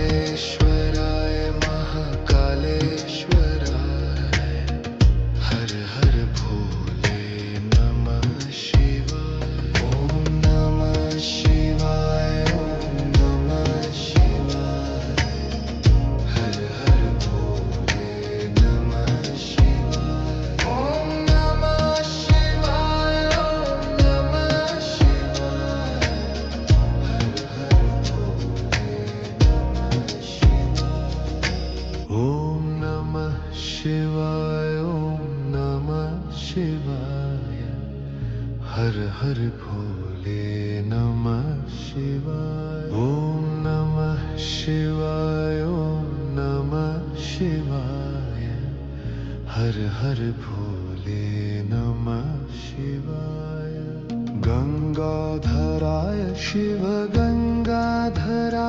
कालेश्वराय महाकालेश्वराय हर हर भोले नमः शिवाय। ओम नमः शिवाय ओम नमः शिवाय हर हर भोले नमः शिवाय। ओम नमः शिवाय ओम नमः शिवाय हर हर भोले नमः शिवाय। ओम नमः शिवाय ओम नमः शिवाय हर हर भोले नमः शिवाय। ओम नमः शिवाय ओम नमः शिवाय हर हर भोले नमः शिवाय। गंगाधराय शिव गंगाधराय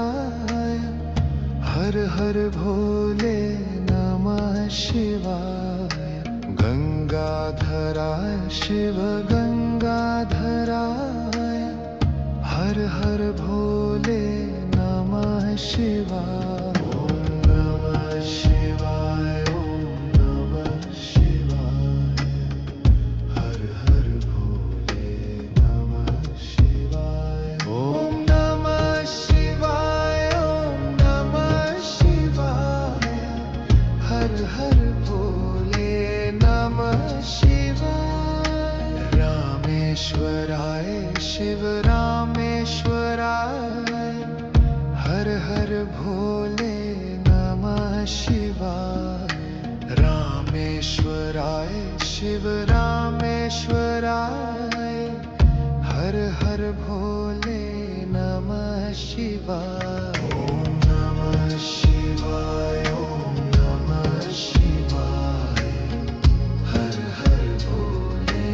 हर हर भोले नमः शिवाय। गंगाधराय शिव गंगाधराय हर हर भोले नमः शिवाय। ओम नमः शिवाय ओम नमः शिवाय हर हर भोले नमः शिवाय। ओम नमः शिवाय ओम नमः शिवाय हर हर भोले नमः शिवाय। रामेश्वराय शिव रामेश्वराय हर हर भोले नमः शिवाय। रामेश्वराय शिव रामेश्वराय हर हर भोले नमः शिवाय। ओम नमः शिवाय ओम नमः शिवाय हर हर भोले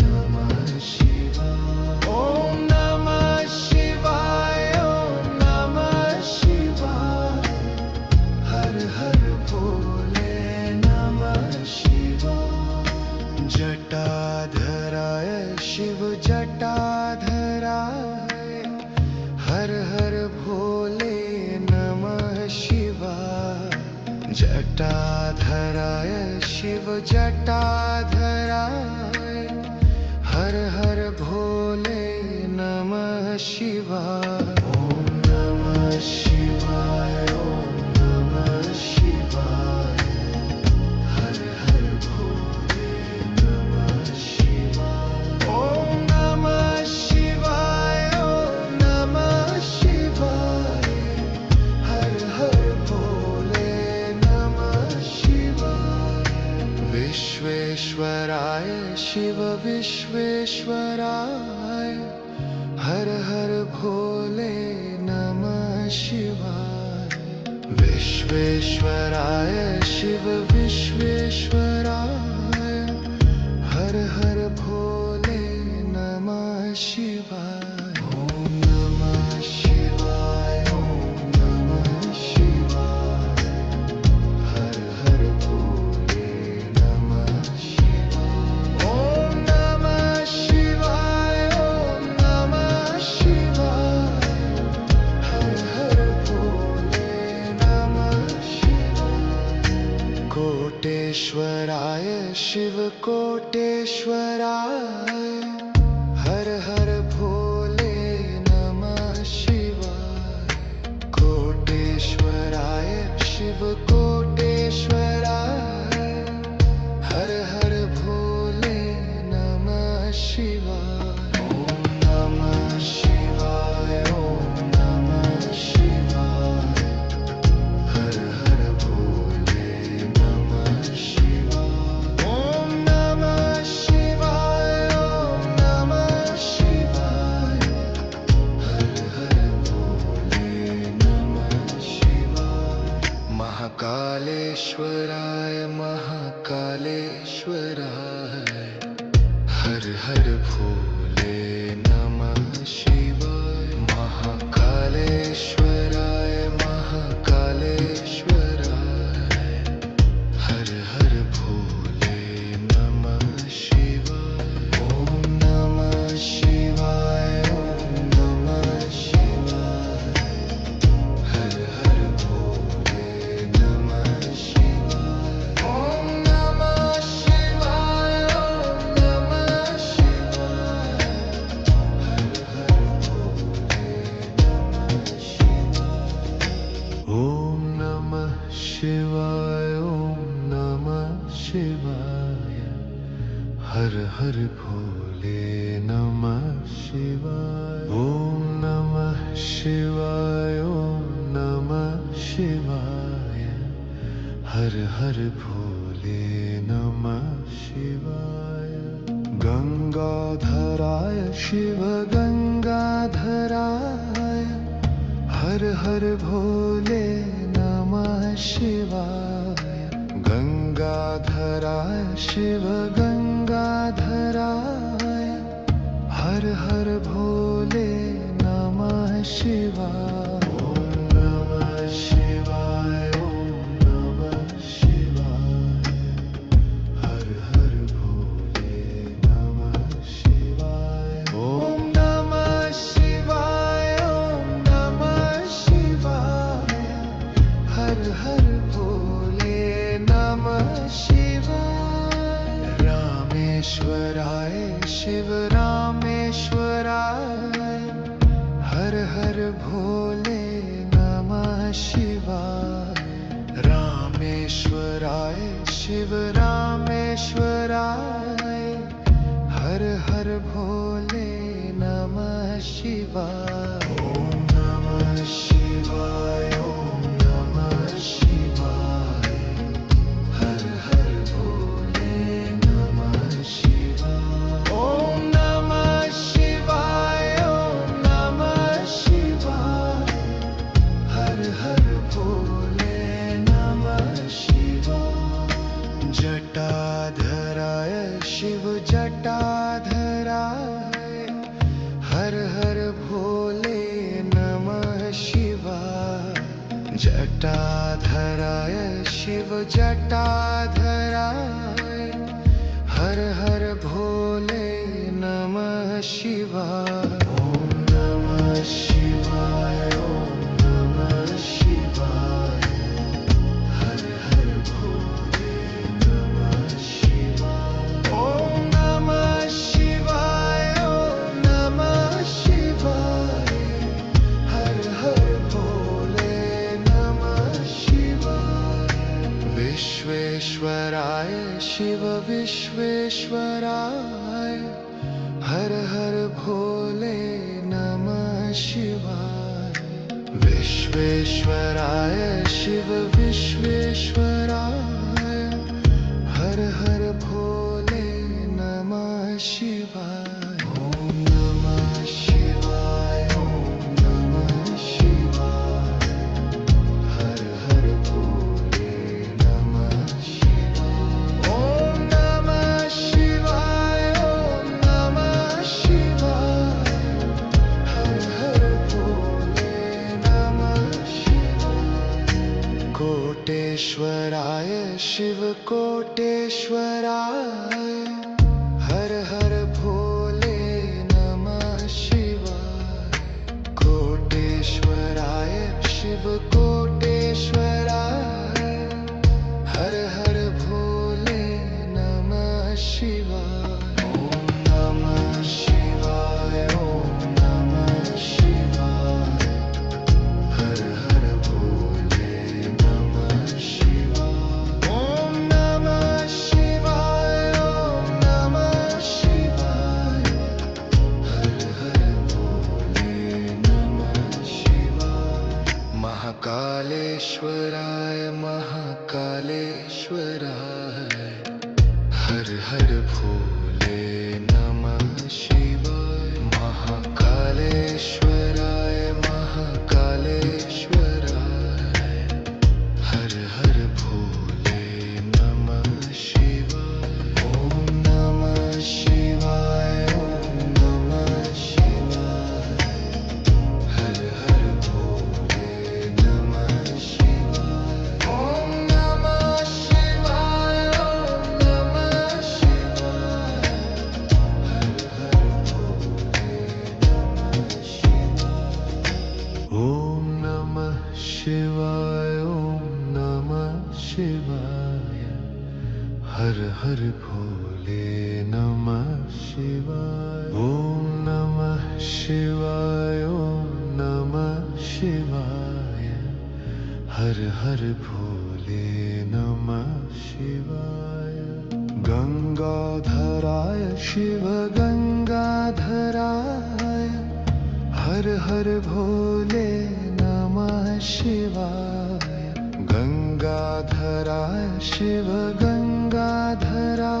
नमः शिवाय। ओम नमः शिवाय ओम नमः शिवाय हर हर भोले नमः शिवाय। जटाधराय शिव जटाधराय हर हर भोले नमः शिवाय। जटाधराय शिव जटाधराय हर हर भोले नमः शिवाय। ओम नमः शिवाय ओम नमः शिवाय हर हर भोले नमः शिवाय। ओम नमः शिवाय ओम नमः शिवाय हर हर भोले नमः शिवाय। विश्वेश्वराय शिव विश्वेश्वराय हर हर भोले नमः शिवाय। विश्वेश्वराय शिव विश्वेश्वराय हर हर भोले नमः शिवाय। ओम नमः शिवाय ओम नमः शिवाय हर हर भोले नमः शिवाय। ओम नमः शिवाय ओम नमः शिवाय हर हर भोले नमः शिवाय। कोटेश्वराय शिव कोटेश्वराय हर हर भोले नमः शिवाय। कोटेश्वराय शिव कोटेश्वराय हर हर भोले नमः शिवाय। ओम नमः शिवाय ओम नमः शिवाय हर हर भोले नमः शिवाय। ओम नमः शिवाय ओम हर भोले नमः शिवाय। ओम नमः शिवाय, ओम नमः शिवाय। हर हर भोले नमः शिवाय। गंगाधराय शिव गंगाधराय, हर हर भोले नमः शिवाय। गंगाधराय शिव गंगाधराय, हर हर भोले नमः शिवाय। ओम नमः शिवाय, ओम नमः शिवाय। हर हर भोले नमः शिवाय। ओम नमः शिवाय, ओम नमः शिवाय। हर हर भोले नमः शिवाय। रामेश्वराय शिव रामेश्वराय, हर हर भोले नमः शिवाय। रामेश्वराय शिव रामेश्वराय, हर हर भोले नमः शिवाय। ओम नमः शिवाय, ओम नमः शिवाय। हर हर भोले नमः शिवाय। ओम नमः शिवाय, ओम नमः शिवाय। हर हर भोले नमः शिवाय। जटाधराय शिव जटाधराय, हर हर भोले नमः शिवाय। जटाधराय शिव जटाधराय, हर हर भोले नमः शिवाय। ओम नमः शिवाय, ओम नमः शिवाय। हर हर भोले नमः शिवाय। ओम नमः शिवाय, ओम नमः शिवाय। हर हर भोले नमः शिवाय। विश्वेश्वराय शिव विश्वेश्वराय, हर हर भोले नमः शिवाय। विश्वेश्वराय शिव विश्वेश्वराय, हर हर भोले नमः शिवाय। ओम नमः शिवाय, ओम नमः शिवाय। हर हर भोले नमः शिवाय। ओम नमः शिवाय, ओम नमः शिवाय। हर हर भोले नमः शिवाय। कोटेश्वराय शिव कोटेश्वराय, हर हर भोले नमः शिवाय। कोटेश्वराय शिव कोटेश्वराय, हर हर भोले नमः शिवाय। ओम नमः शिवाय, ओम नमः शिवाय। हर हर भोले नमः शिवाय। ओम नमः शिवाय, ओम नमः शिवाय। हर हर भोले नमः शिवाय। महाकालेश्वराय महाकालेश्वराय, हर हर भोले नमः शिवाय। महाकालेश्वराय महाकालेश्वराय, हर हर भोले नमः शिवाय। ओम नमः शिवाय, ओम नमः शिवाय। हर हर भोले नमः शिवाय। ओम नमः शिवाय, ओम नमः शिवाय। हर हर भोले नमः शिवाय। ओम नमः शिवाय, ओम नमः शिवाय। हर हर भोले नमः शिवाय। ओम नमः शिवाय, ओम नमः शिवाय। हर हर भोले नमः शिवाय। गंगाधराय शिव गंगाधराय हर हर भोले नमः शिवाय गंगाधराय शिव गंगाधराय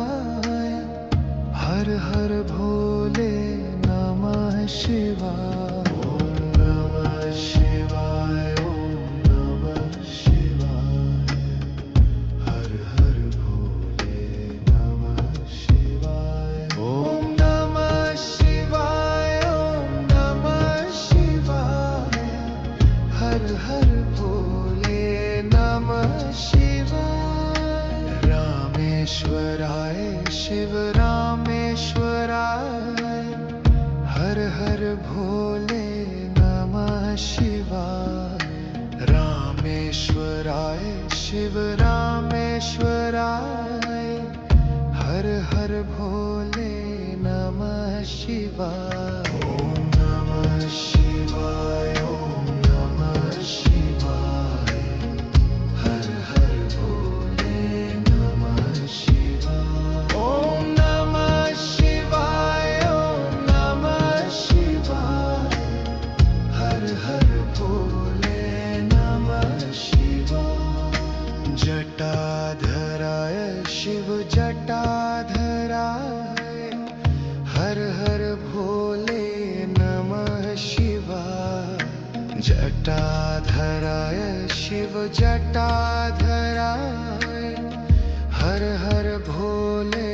हर हर भोले नमः शिवाय ओम नमः शिवाय ओम नमः शिवाय हर हर भोले नमः शिवाय ओम नमः शिवाय ओम नमः शिवाय हर हर भोले नमः शिवाय रामेश्वराय शिव रामेश्वराय हर हर भोले नमः शिवाय रामेश्वराय शिव रामेश्वराय हर हर भोले नमः शिवाय ओम नमः शिवाय ओम नमः शिवाय हर हर भोले नमः शिवाय ओम नमः शिवाय ओम नमः शिवाय हर हर भोले नमः शिवाय जटाधराय शिव जटाधराय हर हर भोले नमः शिवाय जटाधराय शिव जटाधराय हर हर भोले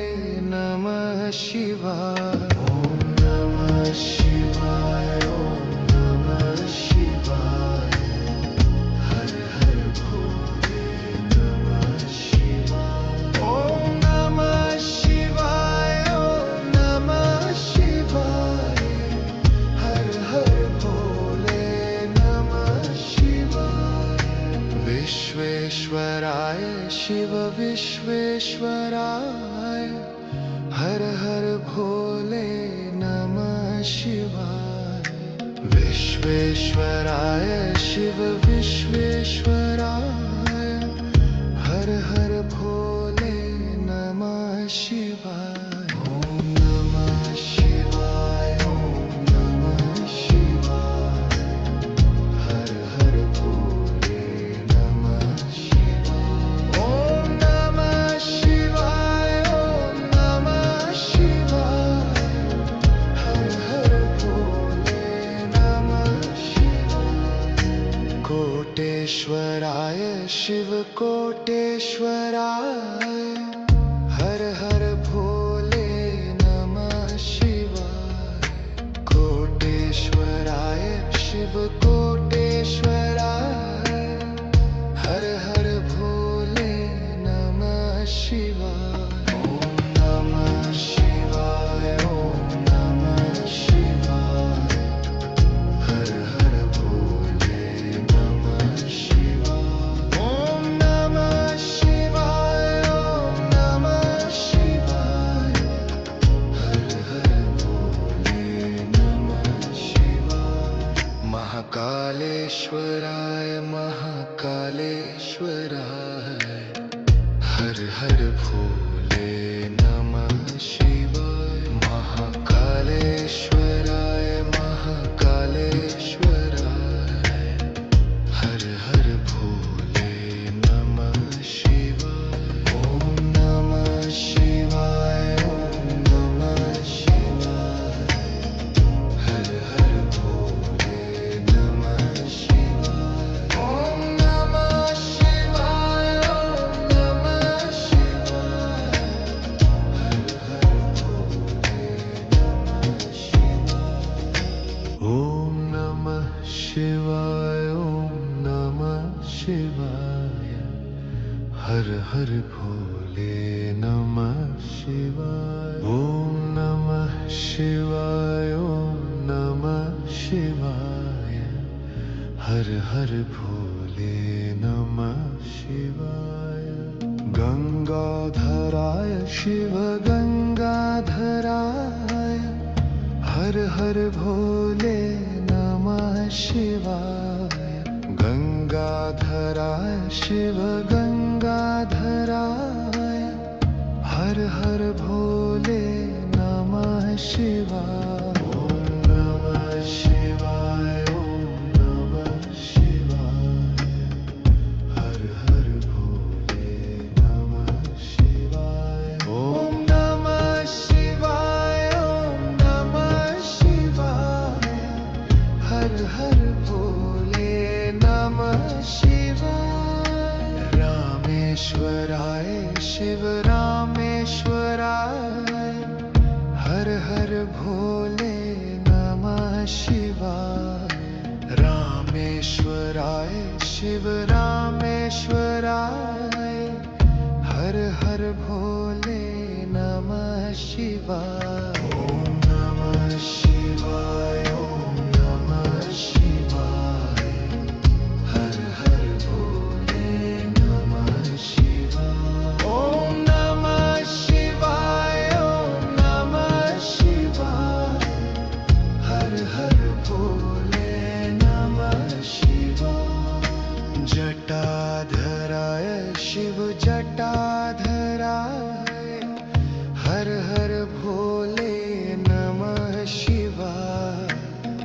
नमः शिवाय ओम नमः शिवाय ओम नमः शिवाय हर हर भोले नमः शिवाय ओम नमः शिवाय ओम नमः शिवाय हर हर भोले नमः शिवाय विश्वेश्वराय शिव विश्वेश्वराय हर हर भोले नमः शिवाय विश्वेश्वराय शिव विश्वेश्वराय हर हर भोले नमः शिवाय ओम नमः शिवाय ओम नमः शिवाय हर हर भोले नमः शिवाय ओम नमः शिवाय ओम नमः शिवाय हर हर भोले नमः शिवाय कोटेश्वराय शिव कोटेश्वराय हर हर भोले नमः शिवाय कोटेश्वराय शिव कोटेश्वराय हर हर भोले नमः शिवाय ओम नमः शिवाय ओम नमः शिवाय हर हर भोले नमः शिवाय ओम नमः शिवाय ओम नमः शिवाय हर हर भोले नमः शिवाय महाकालेश्वराय महाकालेश्वराय हर हर भोले नमः शिवाय महाकालेश्वराय महाकालेश्वराय हर हर भोले नमः शिवाय ओम नमः शिवाय ओम नमः शिवाय हर हर भोले नमः शिवाय ओम नमः शिवाय ओम नमः शिवाय हर हर भोले नमः शिवाय ओम नमः शिवाय ओम नमः शिवाय हर हर भोले नमः शिवाय ओम नमः शिवाय ओम नमः शिवाय हर हर भोले नमः शिवाय गंगाधराय शिव गंगाधराय हर हर भोले नमः शिवाय गंगाधराय शिव गंगाधराय हर हर हर भोले नमः शिवाय। ओम नमः शिवाय, ओम नमः शिवाय। हर हर भोले नमः शिवाय। ओम नमः शिवाय, ओम नमः शिवाय। हर हर भोले नमः शिवाय। रामेश्वराय शिव रामेश्वराय। हर हर भोले नमः शिवाय। रामेश्वराय शिव रामेश्वराय। हर हर भोले नमः शिवाय। ओम नमः शिवाय, ओम नमः शिवाय। हर हर भोले नमः शिवाय। ओम नमः शिवाय, ओम नमः शिवाय। हर हर भोले नमः शिवाय। जटाधराय शिव जटाधराय। हर हर भोले नमः शिवाय।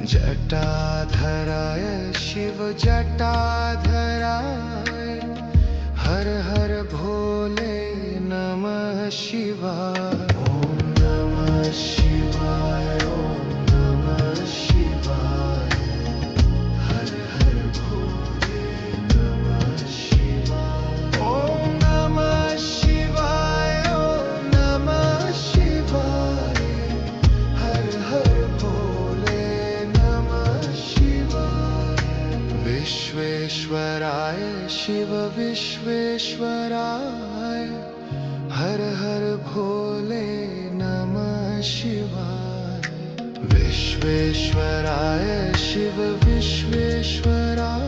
जटाधराय शिव जटाधराय। हर हर भोले नमः शिवाय। ओम नमः शिवाय, ओम नमः शिवाय। हर हर भोले नमः शिवाय। ओम नमः शिवाय, ओम नमः शिवाय। हर हर भोले नमः शिवाय। विश्वेश्वराय शिव विश्वेश्वराय। हर हर भोले नमः शिवाय। विश्वेश्वराय शिव विश्वेश्वराय।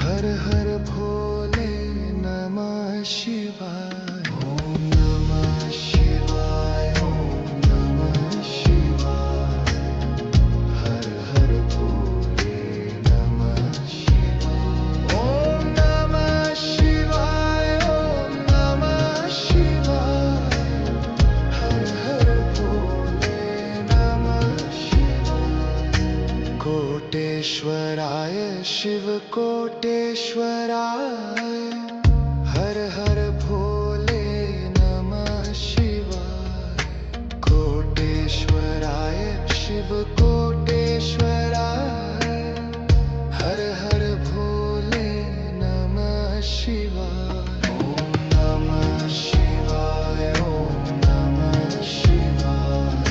हर हर भोले नमः शिवाय। ओम नमः शिवाय, ओम नमः शिवाय। हर हर भोले नमः शिवाय। ओम नमः शिवाय, ओम नमः शिवाय। हर हर भोले नमः शिवाय। कोटेश्वराय शिव कोटेश्वराय। हर हर भोले नमः शिवाय। कोटेश्वराय शिव कोटेश्वराय। हर हर भोले नमः शिवाय। ओम नमः शिवाय, ओम नमः शिवाय।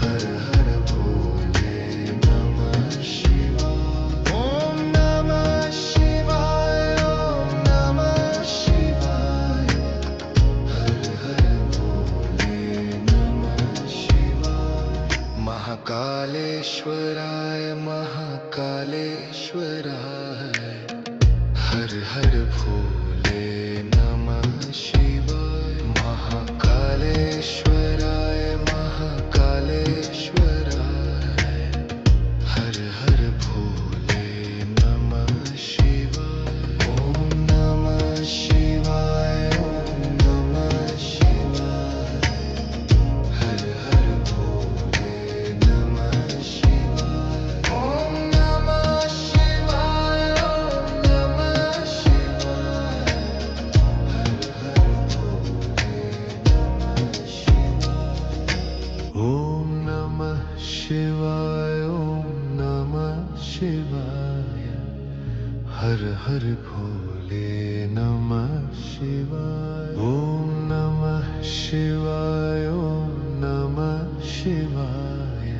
हर हर भोले नमः शिवाय। ओम नमः शिवाय, ओम नमः शिवाय। हर हर भोले नमः शिवाय। महाकालेश्वराय महाकालेश्वराय। हर हर भोले नमः शिवाय। महाकालेश्वराय महाकालेश्वराय। हर हर भोले नमः शिवाय। ओम नमः शिवाय, ओम नमः शिवाय। हर हर भोले नमः शिवाय। ओम नमः शिवाय, ओम नमः शिवाय। हर हर भोले नमः शिवाय। ओम नमः शिवाय, ओम नमः शिवाय। हर हर भोले नमः शिवाय। ओम नमः शिवाय, ओम नमः शिवाय।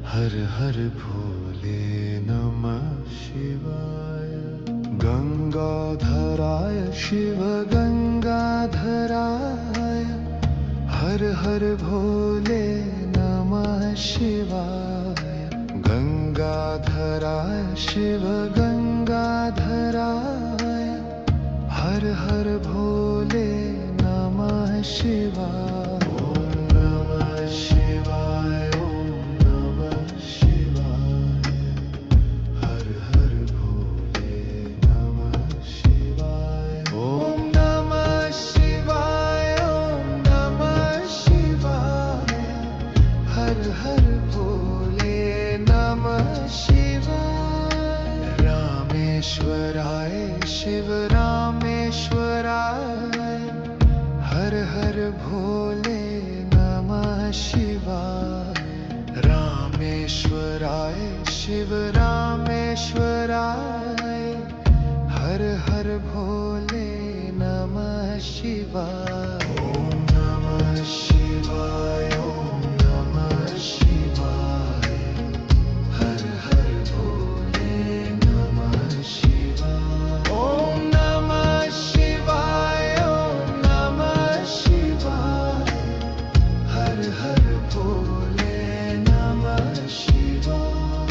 हर हर भोले नमः शिवाय। गंगाधराय शिव गंगाधराय। हर हर भोले नमः शिवाय। गंगाधराय शिव गंगाधराय। हर हर भोले नमः शिवाय। ओम नमः शिवाय, ओम नमः शिवाय। हर हर भोले नमः शिवाय। ओम नमः शिवाय, शिव रामेश्वराय हर हर भोले नमः शिवाय रामेश्वराय शिव रामेश्वराय हर हर भोले नमः शिवाय ओम नमः शिवाय ओम नमः शिवाय हर हर भोले नमः शिवाय ओम नमः शिवाय ओम नमः शिवाय हर हर भोले नमः शिवाय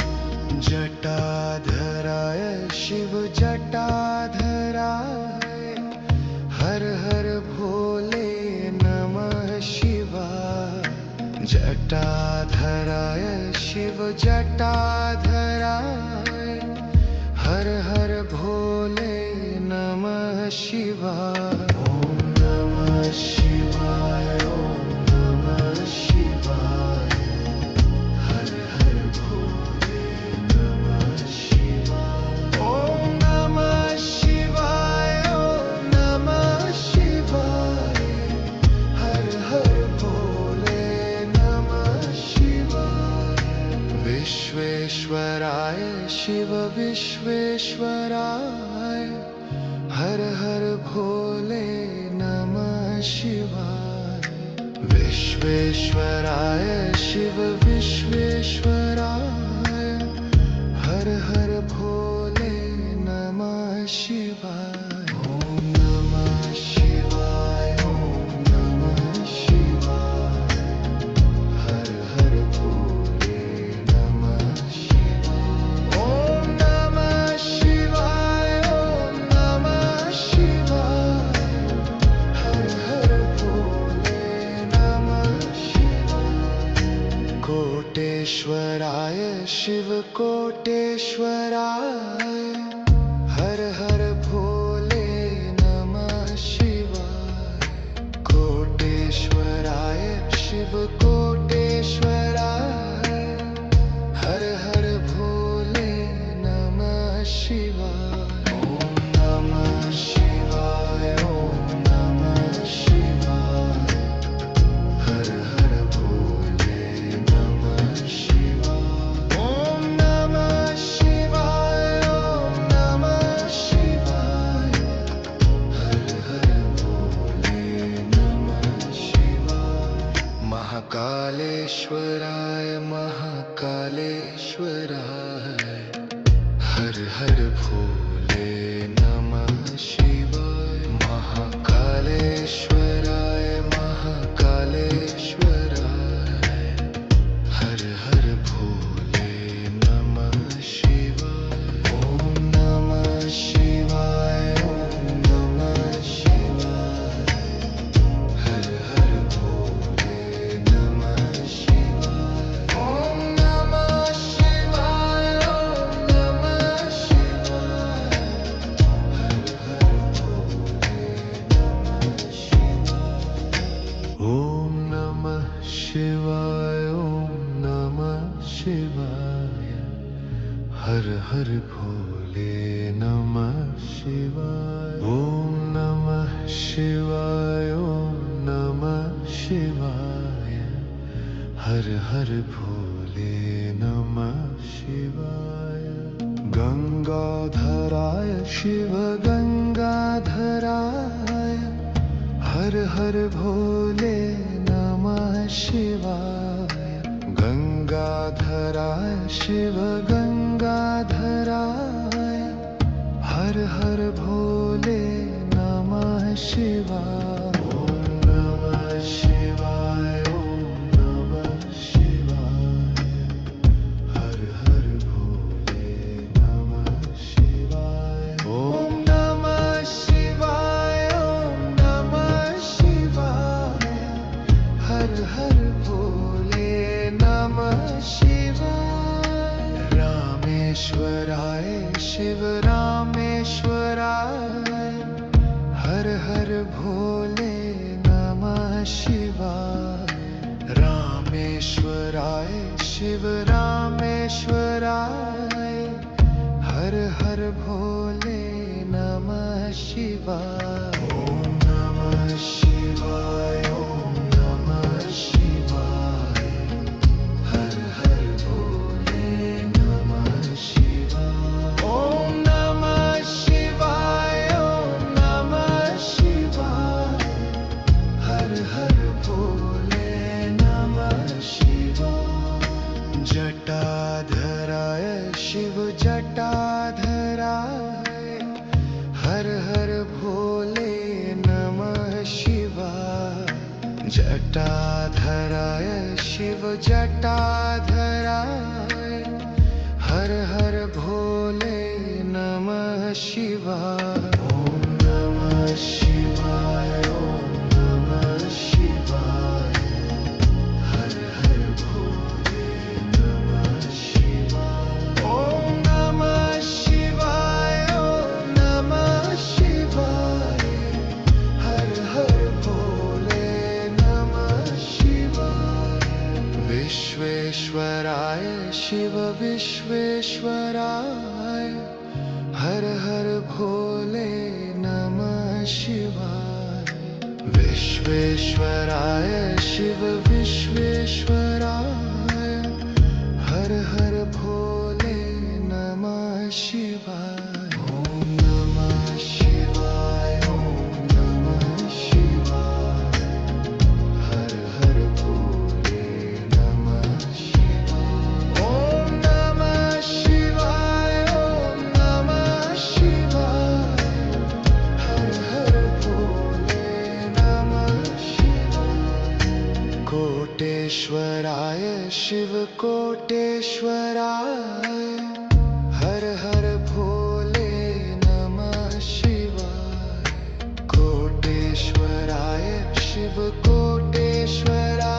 जटाधराय शिव जटाधराय हर हर भोले नमः शिवाय जटाधराय शिव जटाधराय हर हर भोले नमः शिवाय ओम नमः शिवाय ओम नमः शिवाय हर हर भोले नमः शिवाय ओम नमः शिवाय ओम नमः शिवाय हर हर भोले नमः शिवाय विश्वेश्वराय शिव विश्वेश्वराय हर हर भोले नमः शिवाय विश्वेश्वराय शिव विश्वेश्वराय हर हर भोले नमः शिवाय ओम नमः शिवाय ओम नमः शिवाय हर हर भोले नमः शिवाय ओम नमः शिवाय ओम नमः शिवाय हर हर भोले नमः शिवाय कोटेश्वराय शिव कोटेश्वराय हर हर भोले नमः शिवाय कोटेश्वराय शिव कोटेश्वराय हर हर भोले नमः शिवाय ओम नमः शिवाय ओम नमः शिवाय हर हर भोले नमः शिवाय ओम नमः शिवाय ओम नमः शिवाय हर हर भोले नमः शिवाय महाकालेश्वराय महाकालेश्वराय हर हर भोले नमः शिवाय महाकालेश्वराय महाकालेश्वराय हर हर भोले नमः शिवाय ओम नमः शिवाय ओम नमः शिवाय हर हर भोले नमः शिवाय ओम नमः शिवाय ओम नमः शिवाय हर हर भोले नमः शिवाय ओम नमः शिवाय ओम नमः शिवाय हर हर भोले नमः शिवाय ओम नमः शिवाय ओम नमः शिवाय हर हर भोले नमः शिवाय गंगाधराय शिव गंगाधराय हर हर भोले नमः शिवाय गंगाधराय शिव गंगाधराय हर हर भोले नमः शिवाय ओम नमः शिवाय ओम नमः शिवाय हर हर भोले नमः शिवाय ओम नमः शिवाय ओम नमः शिवाय हर हर भोले नमः शिवाय रामेश्वराय शिव रामेश्वराय हर हर भोले नमः शिवाय रामेश्वराय शिव रामेश्वराय हर हर भोले नमः शिवाय ओम नमः शिवाय ओम नमः शिवाय हर हर भोले नमः शिवाय ओम नमः शिवाय ओम नमः शिवाय हर हर भोले नमः शिवाय जटाधराय शिव जटाधराय हर हर भोले नमः शिवाय जटाधराय शिव जटाधराय हर हर भोले नमः शिवाय ओम नमः शिवाय ओम नमः शिवाय हर हर भोले नमः शिवाय ओम नमः शिवाय ओम नमः शिवाय हर हर भोले नमः शिवाय विश्वेश्वराय शिव विश्वेश्वराय हर हर भोले नमः शिवाय विश्वेश्वराय शिव विश्वेश्वराय हर हर भोले नमः शिवाय ओम नमः शिवाय ओम नमः शिवाय हर हर भोले नमः शिवाय ओम नमः शिवाय ओम नमः शिवाय हर हर भोले नमः शिवाय कोटेश्वराय शिव कोटेश्वराय हर हर भोले नमः शिवाय कोटेश्वराय शिव कोटेश्वराय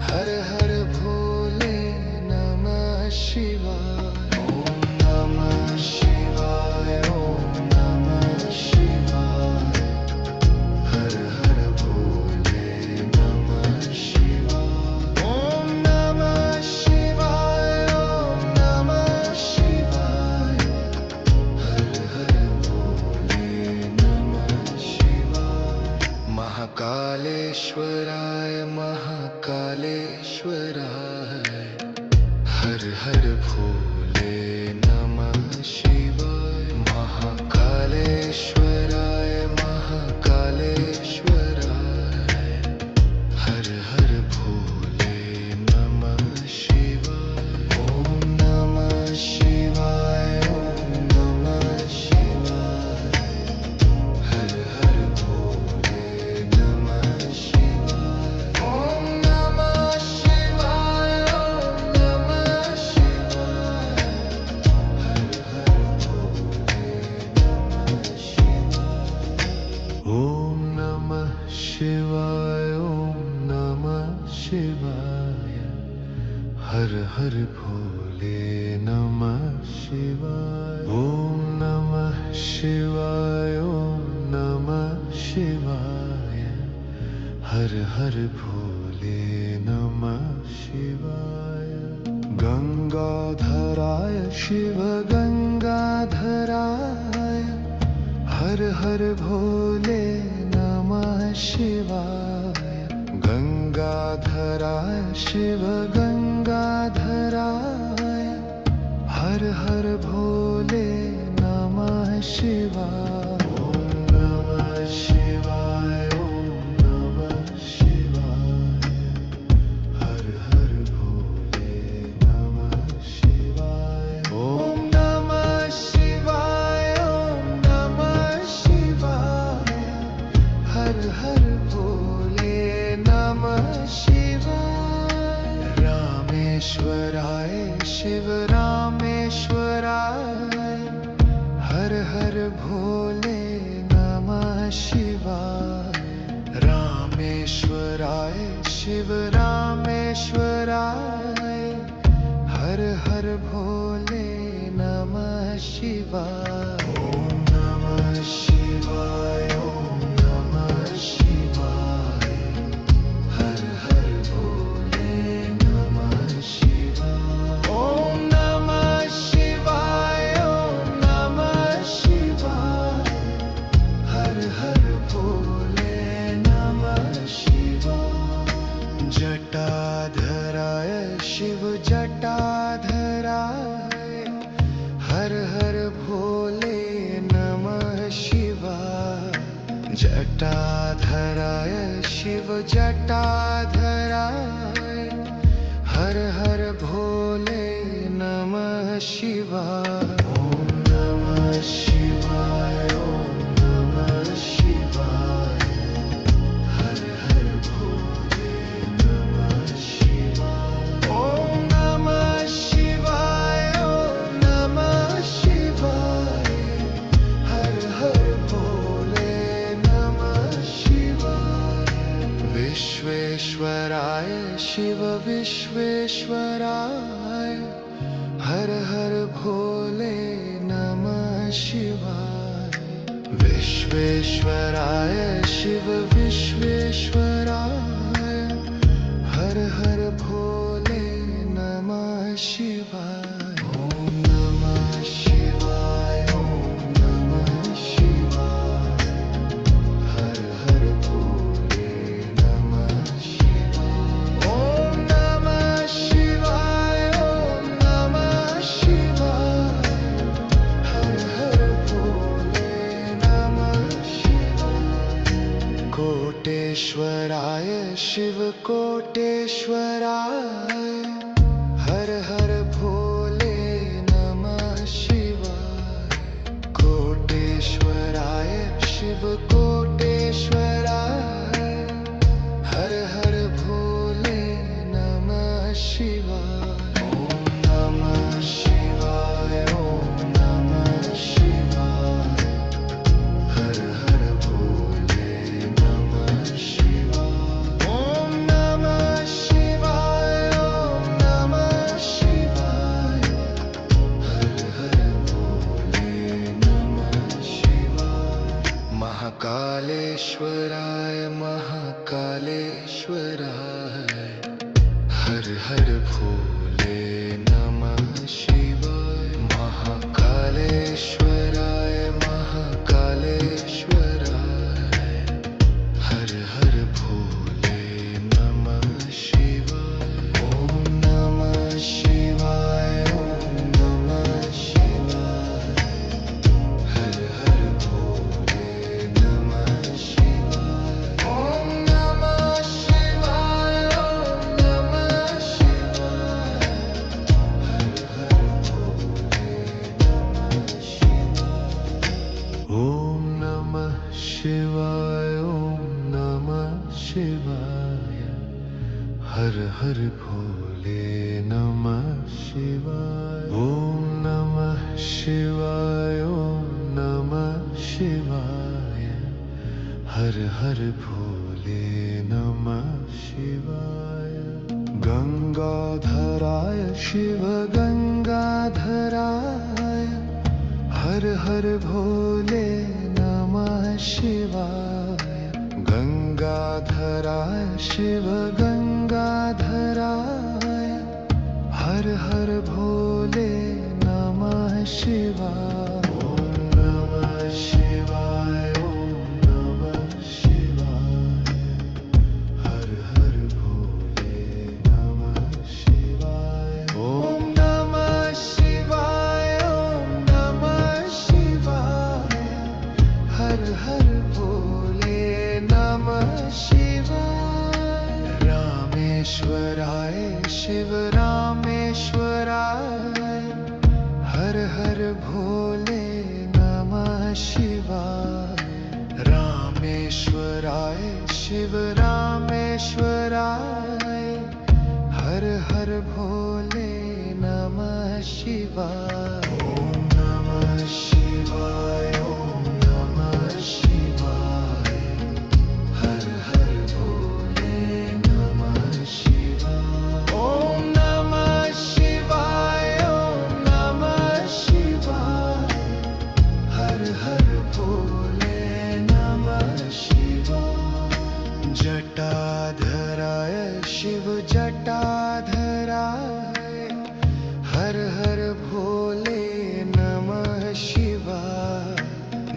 हर हर भोले नमः शिवाय ओम नमः शिवाय ओम नमः शिवाय हर हर भोले नमः शिवाय ओम नमः शिवाय ओम नमः शिवाय हर हर भोले नमः शिवाय महाकालेश्वराय महाकालेश्वराय हर हर भोले नमः शिवाय महाकालेश्वराय महाकालेश्वराय हर हर भोले नमः शिवाय ओम नमः शिवाय ओम नमः शिवाय हर हर भोले नमः शिवाय ओम नमः शिवाय ओम नमः शिवाय हर हर भोले नमः शिवाय ओम नमः शिवाय ओम नमः शिवाय हर हर भोले नमः शिवाय ओम नमः शिवाय ओम नमः शिवाय हर हर भोले नमः शिवाय गंगाधराय शिव गंगाधराय हर हर भोले नमः शिवाय गंगाधराय शिव गंगाधराय हर हर भोले नमः शिवाय ओम नमः शिवाय ओम नमः शिवाय हर हर भोले नमः शिवाय ओम नमः शिवाय ओम नमः शिवाय हर हर भोले नमः शिवाय रामेश्वराय शिव रामेश्वराय हर हर भोले नमः शिवाय रामेश्वराय शिव रामेश्वराय हर हर भोले नमः शिवाय ओम नमः शिवाय ओम नमः शिवाय हर हर भोले नमः शिवाय ओम नमः शिवाय ओम नमः शिवाय जटाधराय शिव जटाधराय हर हर भोले नमः शिवाय। ओम नमः शिवाय ओम नमः शिवाय हर हर भोले नमः शिवाय। ओम नमः शिवाय ओम नमः शिवाय हर हर भोले नमः शिवाय। विश्वेश्वराय शिव विश्वेश्वराय हर हर भोले नमः शिवाय। विश्वेश्वराय शिव विश्वेश्वराय हर हर भोले नमः शिवाय। ओम नमः शिवाय ओम नमः शिवाय हर हर भोले नमः शिवाय। ओम नमः शिवाय ओम नमः शिवाय हर हर भोले नमः शिवाय। कोटेश्वराय शिव कोटेश्वराय हर हर भोले नमः शिवाय। कोटेश्वराय शिव कोटेश्वराय हर हर भोले नमः शिवाय। ओम नमः शिवाय ओम नमः शिवाय हर हर भोले नमः शिवाय। ओम नमः शिवाय ओम नमः शिवाय हर हर भोले नमः शिवाय। महाकालेश्वराय महाकालेश्वराय हर हर भोले नमः शिवाय। महाकालेश्वराय महाकालेश्वराय हर हर भोले नमः शिवाय। ओम नमः शिवाय ओम नमः शिवाय हर हर भोले नमः शिवाय। ओम नमः शिवाय ओम नमः शिवाय हर हर भोले नमः शिवाय। ओम नमः शिवाय ओम नमः शिवाय हर हर भोले नमः शिवाय। ओम नमः शिवाय ओम नमः शिवाय हर हर भोले नमः शिवाय। गंगाधराय शिव गंगाधराय हर हर भोले नमः शिवाय। गंगाधराय शिव गंगाधराय हर हर भोले नमः शिवाय। ओम नमः शिवाय ओम नमः शिवाय हर हर भोले नमः शिवाय। ओम नमः शिवाय ओम नमः शिवाय हर हर भोले नमः शिवाय। रामेश्वराय शिव रामेश्वराय हर हर भोले नमः शिवाय। रामेश्वराय शिव रामेश्वराय हर हर भोले नमः शिवाय। ओम नमः शिवाय ओम नमः शिवाय हर हर भोले नमः शिवाय। ओम नमः शिवाय ओम नमः शिवाय हर हर भोले नमः शिवाय। जटाधराय शिव जटाधराय हर हर भोले नमः शिवाय।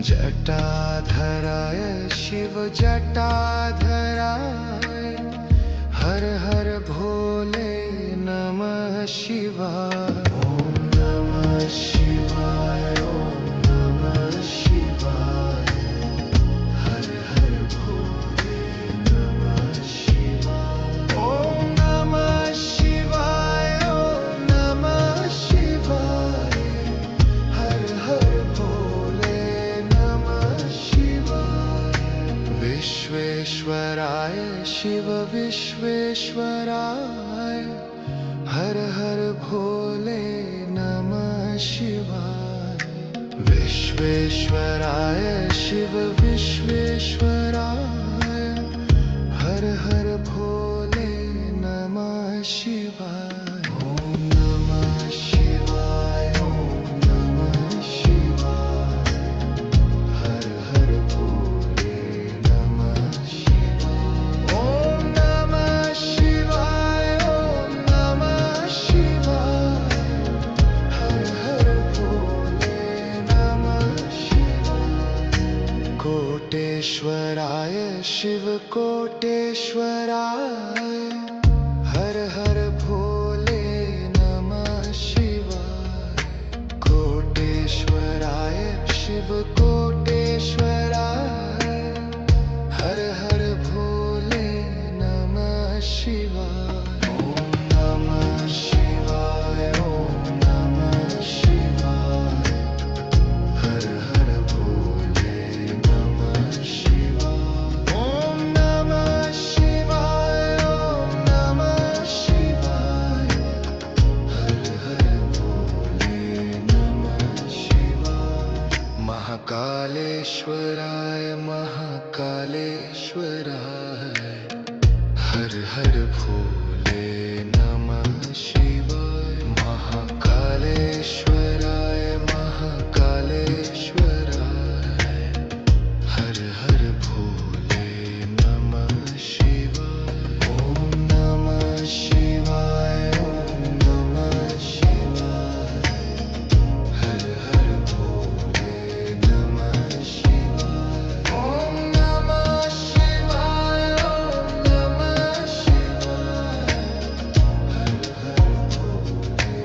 जटाधराय शिव जटाधराय हर हर भोले नमः शिवाय। ओम नमः शिवाय ओम नमः शिवाय हर हर विश्वेश्वराय हर हर भोले नमः शिवाय। विश्वेश्वराय शिव विश्वेश्वराय हर हर भोले नमः शिवाय। ओम नमः शिवाय ओम नमः शिवाय हर हर भोले नमः शिवाय। ओम नमः शिवाय ओम नमः शिवाय हर हर भोले नमः शिवाय। कोटेश्वराय शिव कोटेश्वराय हर हर भोले नमः शिवाय। कोटेश्वराय शिव कोटेश्वराय हर हर भोले नमः शिवाय। ओम नमः शिवाय ओम नमः शिवाय हर हर भोले नमः शिवाय। ओम नमः शिवाय ओम नमः शिवाय हर हर भोले नमः शिवाय। महाकालेश्वराय महाकालेश्वराय हर हर भोले नमः शिवाय। महाकालेश्वराय महाकालेश्वराय हर हर भोले नमः शिवाय। ओम नमः शिवाय ओम नमः शिवाय हर हर भोले नमः शिवाय। ओम नमः शिवाय ओम नमः शिवाय हर हर भोले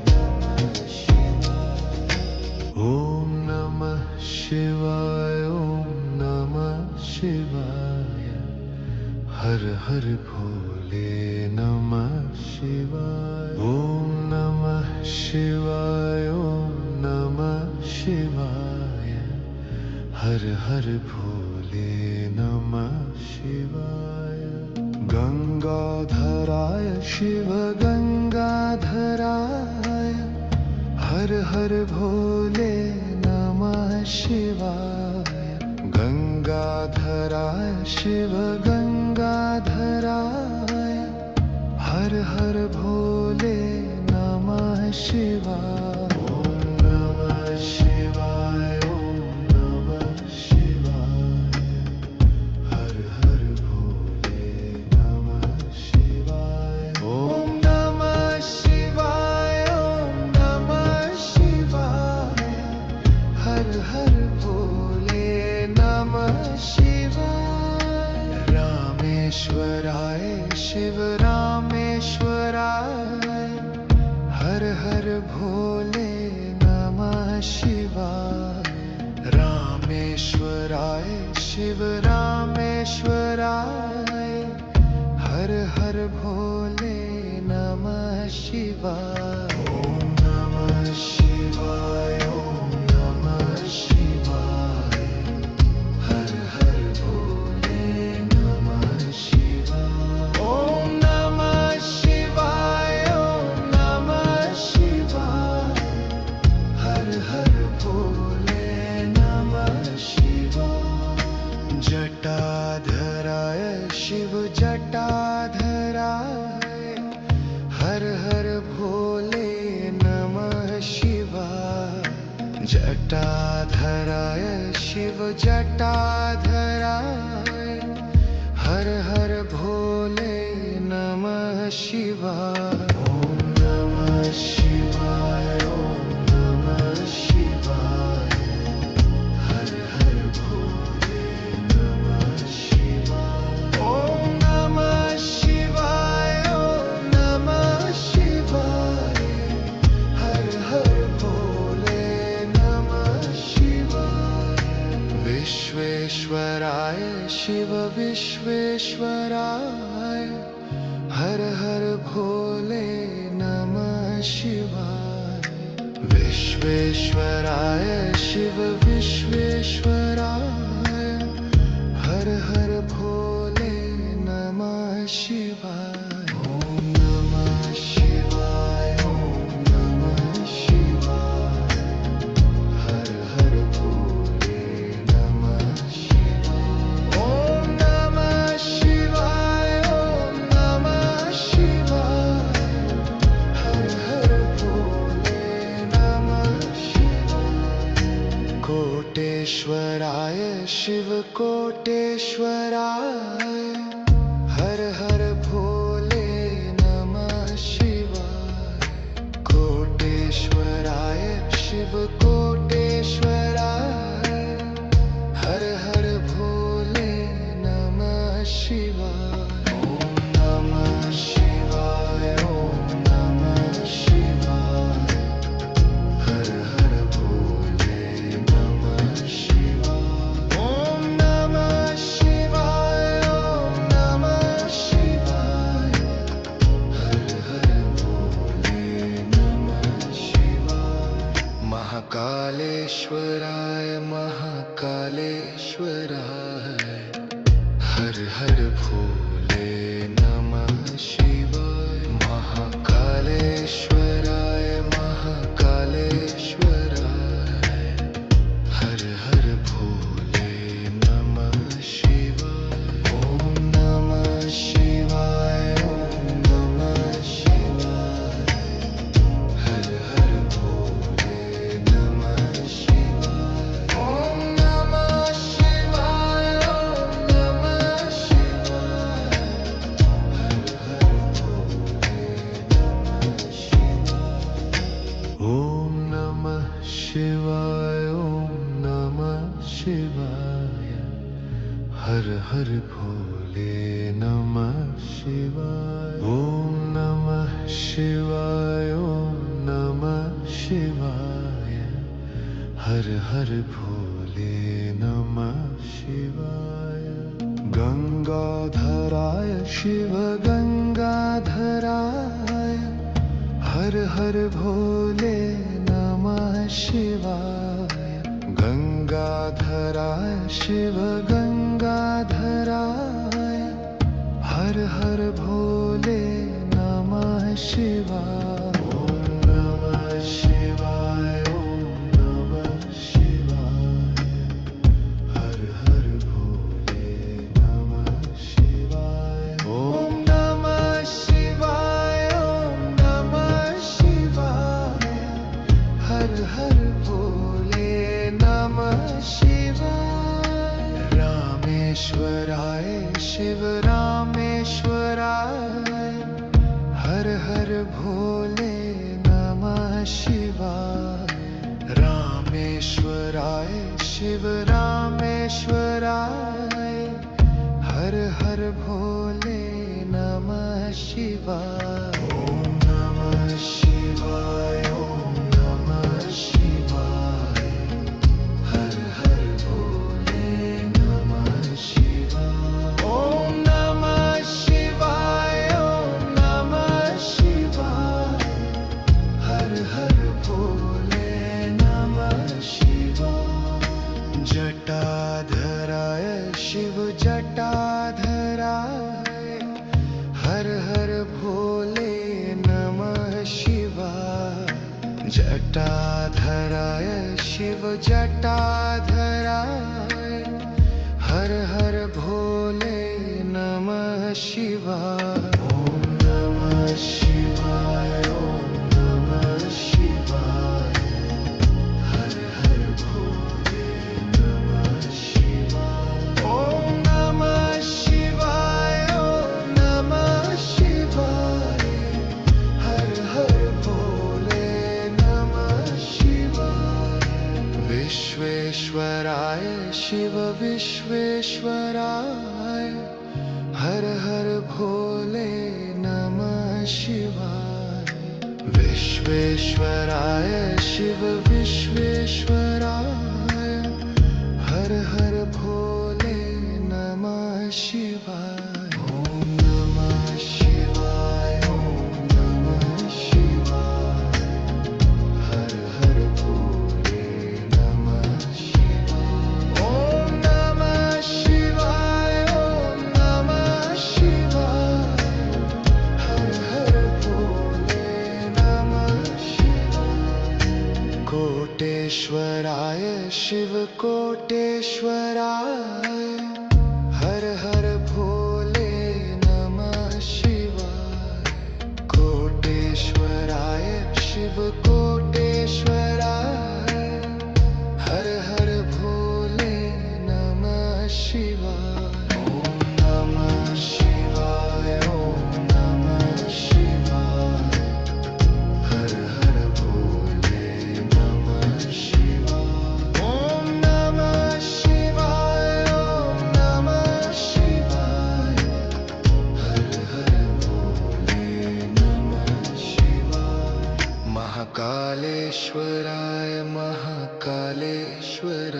नमः शिवाय। ओम नमः शिवाय ओम नमः शिवाय हर हर भोले नमः शिवाय। ओम नमः शिवाय ओम नमः शिवाय हर हर भोले नमः शिवाय। गंगाधराय शिव गंगाधराय हर हर भोले नमः शिवाय। गंगाधराय शिव गंगाधराय हर हर भोले नमः शिवाय। ओम नमः शिवाय ओम नमः शिवाय हर हर भोले नमः शिवाय। ओम नमः शिवाय ओम नमः शिवाय हर हर भोले नमः शिवाय। रामेश्वराय शिव रामेश्वराय हर हर भोले नमः शिवाय। रामेश्वराय शिव रामेश्वराय हर हर भोले नमः शिवाय। ओम नमः शिवाय ओम नमः शिवाय हर हर भोले नमः शिवाय। ओम नमः शिवाय ओम नमः शिवाय हर हर भोले नमः शिवाय। जटाधराय शिव जटाधराय हर हर भोले नमः शिवाय। जटाधराय शिव जटाधराय हर हर भोले नमः शिवाय। ओम नमः शिवाय ओम नमः शिवाय हर हर भोले नमः शिवाय। ओम नमः शिवाय ओम नमः शिवाय हर हर भोले नमः शिवाय। विश्वेश्वराय शिव विश्वेश्वराय हर हर भोले नमः शिवाय। विश्वेश्वराय शिव विश्वेश्वराय हर हर भोले नमः शिवाय। कोटेश्वराय शिव कोटेश्वराय हर हर भोले नमः शिवाय कोटेश्वराय शिव कोटेश्वराय हर हर भोले नमः शिवाय ओम नमः शिवाय ओम नमः शिवाय हर हर भोले नमः शिवाय ओम नमः शिवाय ओम नमः शिवाय हर हर भोले नमः शिवाय महाकालेश्वराय महाकालेश्वराय हर हर भोले नमः शिवाय महाकालेश्वराय महाकालेश्वराय हर हर भोले नमः शिवाय ओम नमः शिवाय ओम नमः शिवाय हर हर भोले नमः शिवाय ओम नमः शिवाय ओम नमः शिवाय हर हर भोले नमः शिवाय ओम नमः शिवाय ओम नमः शिवाय हर हर भोले नमः शिवाय ओम नमः शिवाय ओम नमः शिवाय हर हर भोले नमः शिवाय गंगाधराय शिव गंगाधराय हर हर भोले नमः शिवाय गंगाधराय शिव गंगाधराय हर हर भोले नमः शिवाय ओम नमः शिवाय ओम नमः शिवाय हर हर भोले नमः शिवाय ओम नमः शिवाय ओम नमः शिवाय हर हर भोले नमः शिवाय रामेश्वराय शिव रामेश्वराय हर हर भोले नमः शिवाय रामेश्वराय शिव रामेश्वराय हर हर भोले नमः शिवाय ओम नमः शिवाय ओम नमः शिवाय हर हर भोले नमः शिवाय ओम नमः शिवाय ओम नमः शिवाय हर हर भोले नमः शिवाय जटाधराय शिव जटाधराय हर हर भोले नमः शिवाय जटाधराय शिव जटाधराय हर हर भोले नमः शिवाय ओम नमः शिवाय ओम नमः शिवाय हर हर भोले नमः शिवाय ओम नमः शिवाय ओम नमः शिवाय हर हर भोले नमः शिवाय विश्वेश्वराय शिव विश्वेश्वराय हर हर भोले नमः शिवाय विश्वेश्वराय शिव विश्वेश्वराय हर हर भोले नमः शिवाय ओम नमः शिवाय ओम नमः शिवाय हर हर भोले नमः शिवाय ओम नमः शिवाय ओम नमः शिवाय हर हर भोले नमः शिवाय कोटेश्वराय शिव कोटेश्वराय हर हर भोले नमः शिवाय कोटेश्वराय शिव कोटेश्वराय हर हर भोले महाकालेश्वराय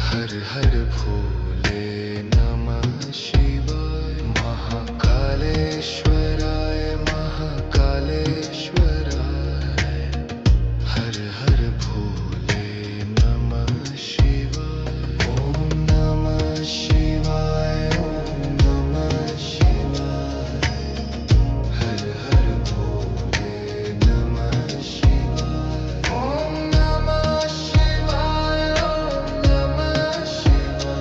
हर हर भोले नमः शिवाय महाकालेश्वराय महाकालेश्वराय हर हर भोले नमः शिवाय ओम नमः शिवाय ओम नमः शिवाय हर हर भोले नमः शिवाय ओम नमः शिवाय ओम नमः शिवाय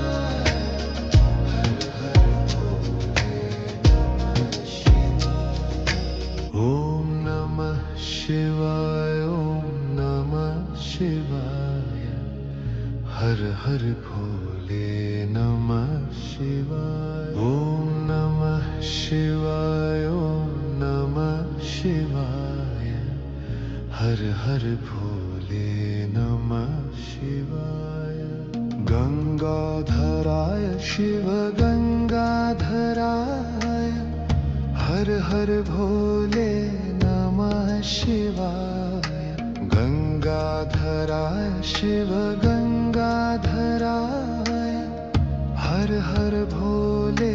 हर हर भोले नमः शिवाय ओम नमः शिवाय ओम नमः शिवाय हर हर भोले नमः शिवाय ओम नमः शिवाय ओम नमः शिवाय हर हर भोले नमः शिवाय गंगाधराय शिव गंगाधराय हर हर भोले नमः शिवाय गंगाधराय शिव गंगाधराय हर हर भोले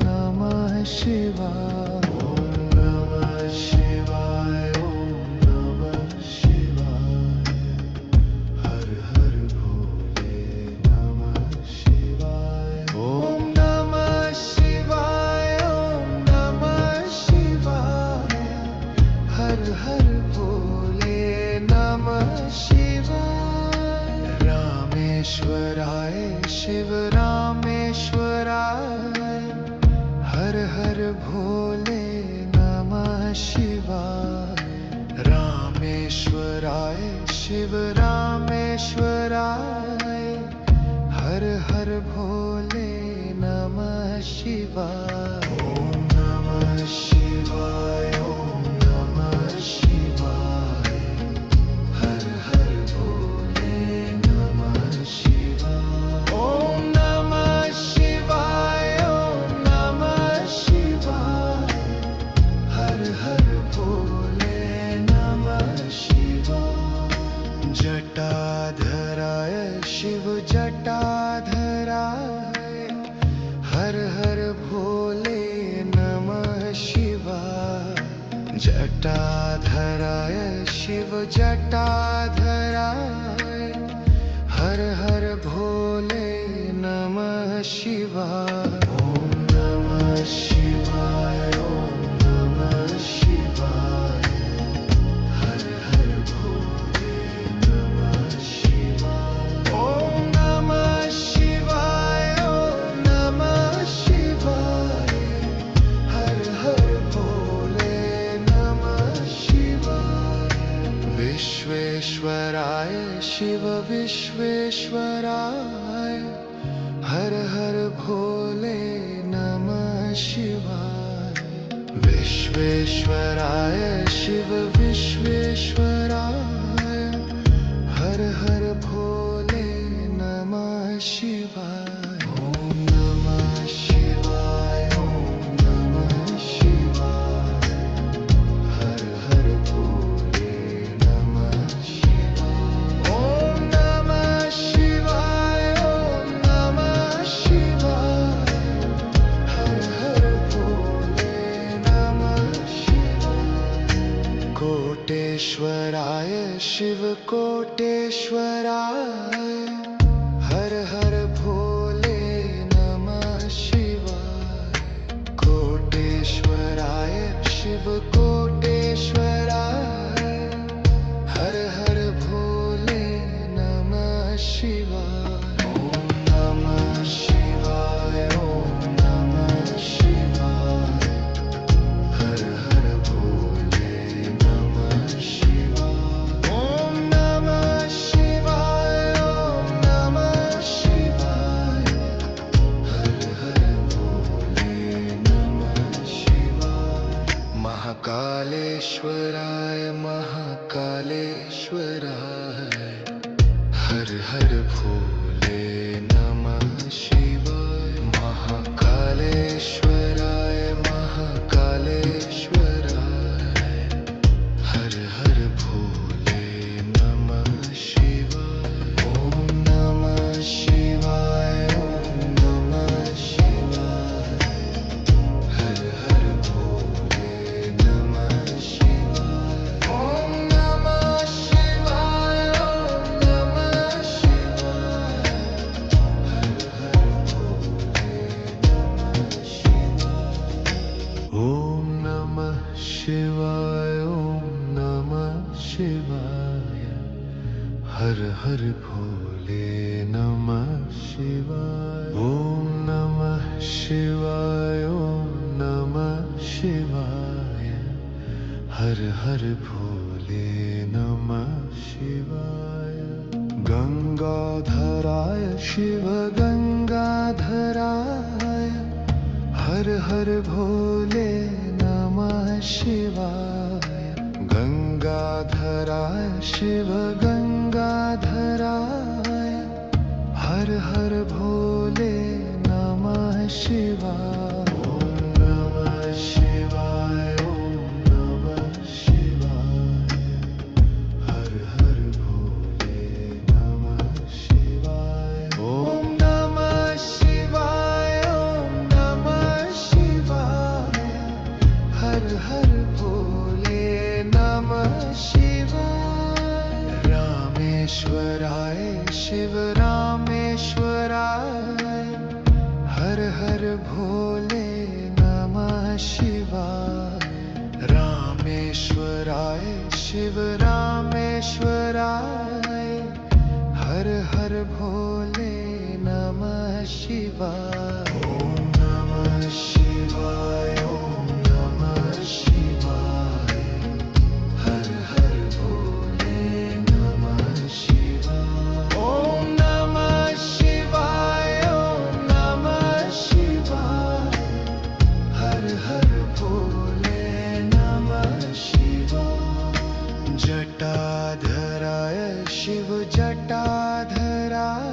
नमः शिवाय ओम नमः शिवाय ओम नमः शिवाय हर हर भोले नमः शिवाय ओम नमः शिवाय ओम नमः शिवाय हर हर भोले नमः शिवाय रामेश्वराय शिव रामेश्वराय हर हर भोले नमः शिवाय रामेश्वराय शिव रामेश्वराय हर हर भोले नमः शिवाय ओम नमः शिवाय ओम नमः शिवाय हर हर भोले नमः शिवाय ओम नमः शिवाय ओम नमः शिवाय हर हर भोले नमः शिवाय जटाधराय शिव जटाधराय हर हर भोले नमः शिवाय जटाधराय शिव जटाधराय हर हर भोले नमः शिवाय ओम नमः शिवाय ओम नमः शिवाय हर हर भोले नमः शिवाय ओम नमः शिवाय ओम नमः शिवाय हर हर भोले नमः शिवाय विश्वेश्वराय शिव विश्वेश्वराय हर हर भोले नमः शिवाय विश्वेश्वराय शिव विश्वेश्वराय हर हर भोले नमः शिवाय ओम नमः शिवाय ओम नमः शिवाय हर हर भोले नमः शिवाय ओम नमः शिवाय ओम नमः शिवाय हर हर भोले नमः शिवाय कोटेश्वराय शिव कोटेश्वराय हर हर भोले नमः शिवाय कोटेश्वराय शिव कोटेश्वराय हर हर भोले नमः शिवाय ओम नमः शिवाय ओम नमः शिवाय हर हर भोले नमः शिवाय ओम नमः शिवाय ओम नमः शिवाय हर हर भोले नमः शिवाय महाकालेश्वराय महाकालेश्वराय हर हर भोले नमः शिवाय महाकालेश्वराय महाकालेश्वराय हर हर भोले नमः शिवाय हर हर भोले नमः शिवाय। ओम नमः शिवाय, ओम नमः शिवाय। हर हर भोले नमः शिवाय। गंगाधराय शिव गंगाधराय, हर हर भोले नमः शिवाय। गंगाधराय शिव गंगाधराय, हर हर भोले नमः शिवाय। ओम नमः शिवाय, ओम नमः शिवाय। हर हर भोले नमः शिवाय। ओम नमः शिवाय, ओम नमः शिवाय। हर हर भोले नमः शिवाय। रामेश्वराय शिव रामेश्वराय, हर हर भोले नमः शिवाय। रामेश्वराय शिव रामेश्वराय, हर हर भोले नमः शिवाय। ओम नमः शिवाय, ओम नमः शिवाय। हर हर भोले नमः शिवाय। ओम नमः शिवाय, ओम नमः शिवाय। हर हर भोले नमः शिवाय। जटाधराय शिव जटाधराय,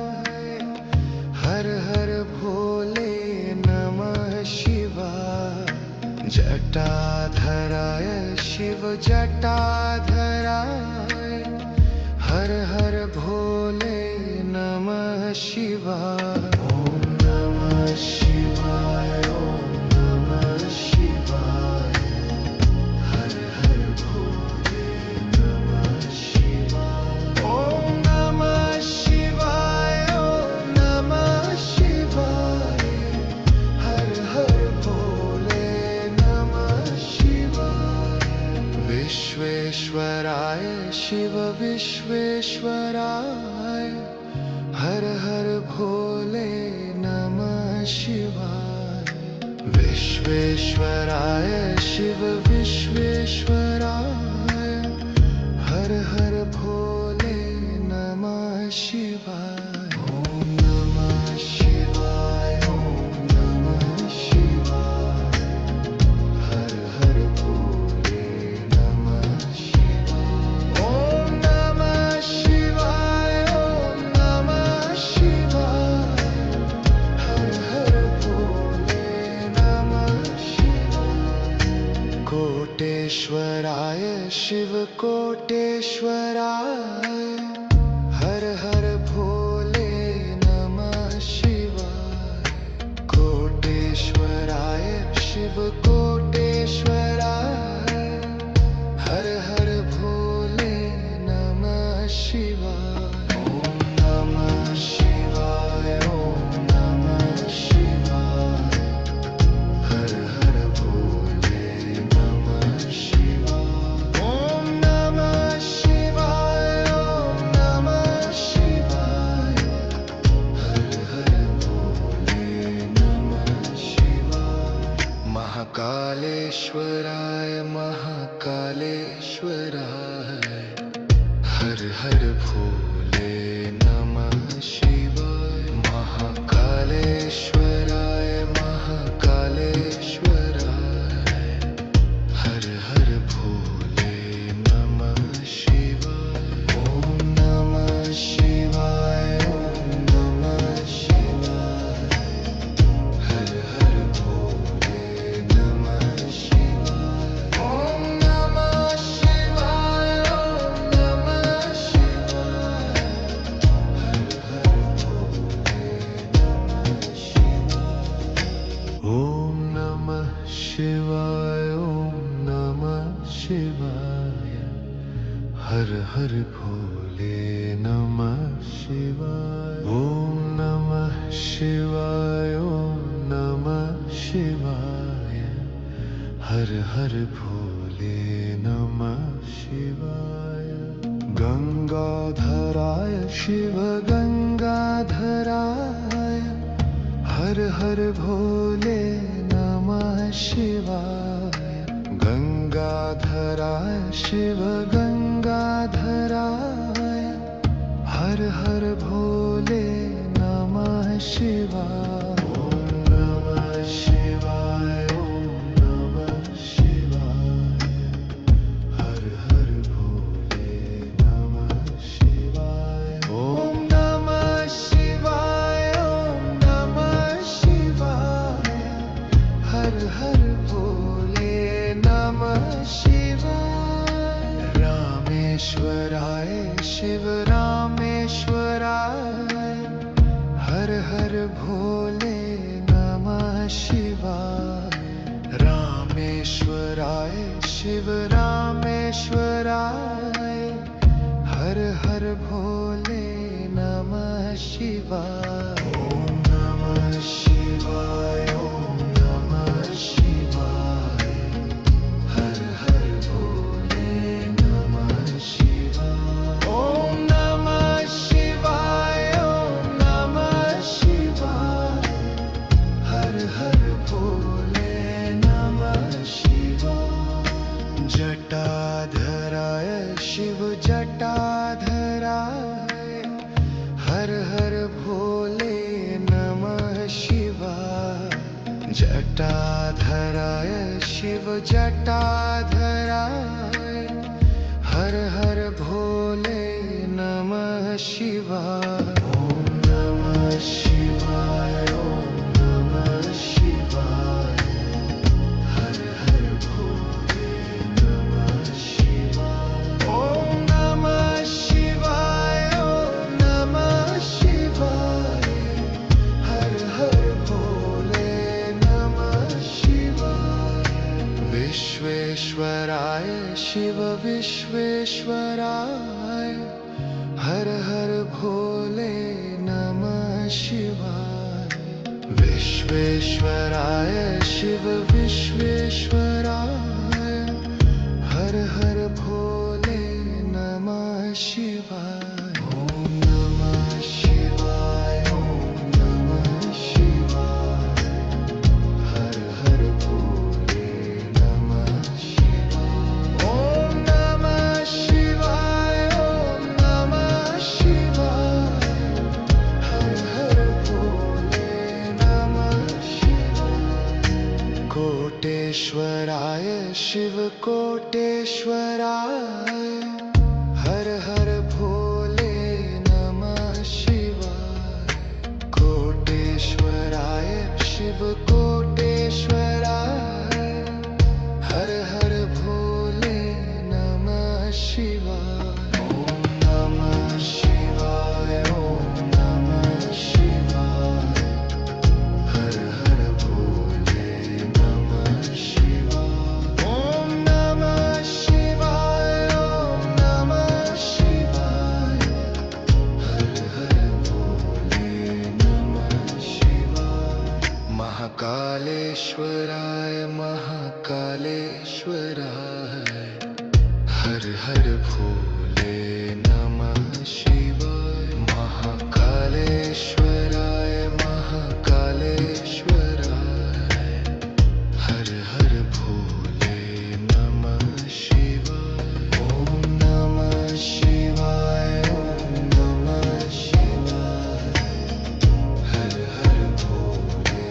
हर हर भोले नमः शिवाय। जटाधराय शिव जटाधराय, हर हर भोले नमः शिवाय। ओम नमः शिवाय, ओम नमः शिवाय। हर हर भोले नमः शिवाय। ओम नमः शिवाय, ओम नमः शिवाय। हर हर भोले नमः शिवाय। विश्वेश्वराय शिव विश्वेश्वराय, हर हर भोले नमः शिवाय। विश्वेश्वराय शिव विश्वेश्वराय, हर हर भोले नमः शिवाय। ओम नमः शिवाय, ओम नमः शिवाय। हर हर भोले नमः शिवाय। ओम नमः शिवाय, ओम नमः शिवाय। हर हर भोले नमः शिवाय। कोटेश्वराय शिव कोटेश्वराय, हर हर भोले नमः शिवाय। कोटेश्वराय शिव कोटेश्वराय, हर हर भोले नमः शिवाय। ओम नमः शिवाय, ओम नमः शिवाय। हर हर भोले नमः शिवाय। ओम नमः शिवाय, ओम नमः शिवाय। हर हर भोले नमः शिवाय। महाकालेश्वराय महाकालेश्वराय, हर हर भोले नमः शिवाय। महाकालेश्वराय महाकालेश्वराय, हर हर भोले नमः शिवाय। ओम नमः शिवाय, ओम नमः शिवाय। हर हर भोले नमः शिवाय। ओम नमः शिवाय, ओम नमः शिवाय। हर हर भोले नमः शिवाय। ओम नमः शिवाय, ओम नमः शिवाय। हर हर भोले नमः शिवाय। ओम नमः शिवाय, ओम नमः शिवाय। हर हर भोले नमः शिवाय। गंगाधराय शिव गंगाधराय हर हर भोले नमः शिवाय गंगाधराय शिव गंगाधराय हर हर भोले नमः शिवाय ओम नमः शिवाय ओम नमः शिवाय हर हर भोले नमः शिवाय ओम नमः शिवाय ओम नमः शिवाय हर हर भोले नमः शिवाय रामेश्वराय शिव रामेश्वराय हर हर भोले नमः शिवाय रामेश्वराय शिव रामेश्वराय हर हर भोले नमः शिवाय ओम नमः शिवाय ओम नमः शिवाय हर हर भोले नमः शिवाय ओम नमः शिवाय ओम नमः शिवाय हर हर भोले नमः शिवाय जटाधराय शिव जटाधराय हर हर भोले नमः शिवाय जटाधराय शिव जटाधराय हर हर भोले नमः शिवाय ओम नमः शिवाय ओम नमः शिवाय हर हर भोले नमः शिवाय ओम नमः शिवाय ओम नमः शिवाय हर हर भोले नमः शिवाय विश्वेश्वराय शिव विश्वेश्वराय हर हर भोले नमः शिवाय विश्वेश्वराय शिव विश्वेश्वराय हर हर भोले नमः शिवाय ओम नमः शिवाय ओम नमः शिवाय हर हर भोले नमः शिवाय ओम नमः शिवाय ओम नमः शिवाय हर हर भोले नमः शिवाय कोटेश्वराय शिव कोटेश्वराय हर हर भोले नमः शिवाय कोटेश्वराय शिव कोटेश्वराय हर हर भोले नमः शिवाय ओम नमः शिवाय ओम नमः शिवाय हर हर भोले नमः शिवाय ओम नमः शिवाय ओम नमः शिवाय हर हर भोले नमः शिवाय महाकालेश्वराय महाकालेश्वराय हर हर भोले नमः शिवाय महाकालेश्वराय महाकालेश्वराय हर हर भोले नमः शिवाय ओम नमः शिवाय ओम नमः शिवाय हर हर भोले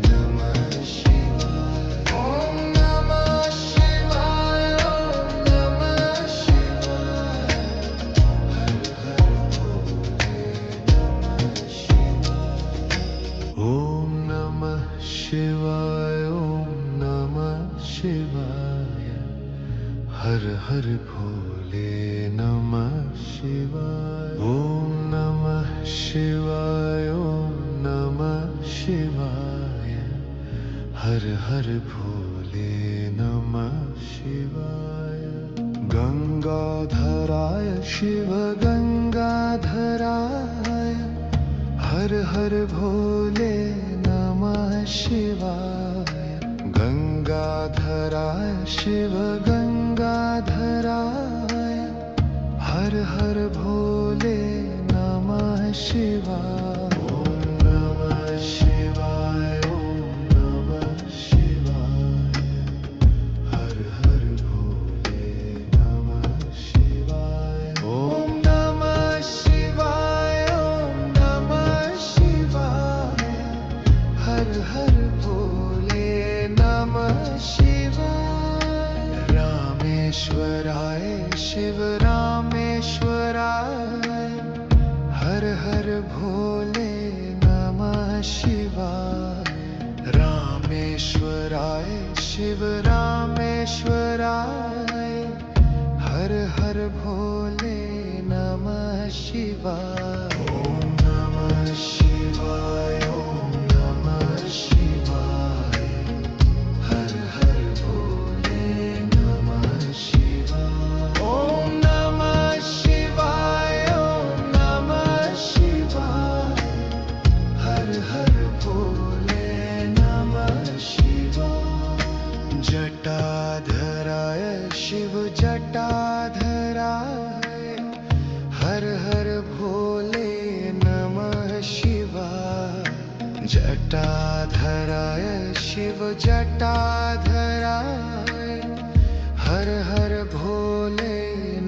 नमः शिवाय ओम नमः शिवाय ओम नमः शिवाय हर हर भोले नमः शिवाय ओम नमः शिवाय ओम नमः शिवाय हर हर भोले नमः शिवाय ओम नमः शिवाय ओम नमः शिवाय हर हर भोले नमः शिवाय गंगाधराय शिव गंगाधराय हर हर भोले नमः शिवाय गंगाधराय शिव गंगाधराय हर हर भोले नमः शिवाय ओम नमः शिवाय ओम नमः शिवाय हर हर भोले नमः शिवाय ओम नमः शिवाय ओम नमः शिवाय हर हर भोले नमः शिवाय रामेश्वराय शिव रामेश्वराय हर हर भोले नमः शिवाय रामेश्वराय शिव रामेश्वराय हर हर भोले नमः शिवाय ओम नमः शिवाय ओम नमः शिवाय हर हर भोले नमः शिवाय ओम नमः शिवाय ओम नमः शिवाय हर हर भोले नमः शिवाय जटाधराय शिव जटाधराय हर हर भोले नमः शिवाय जटाधराय शिव जटाधराय हर हर भोले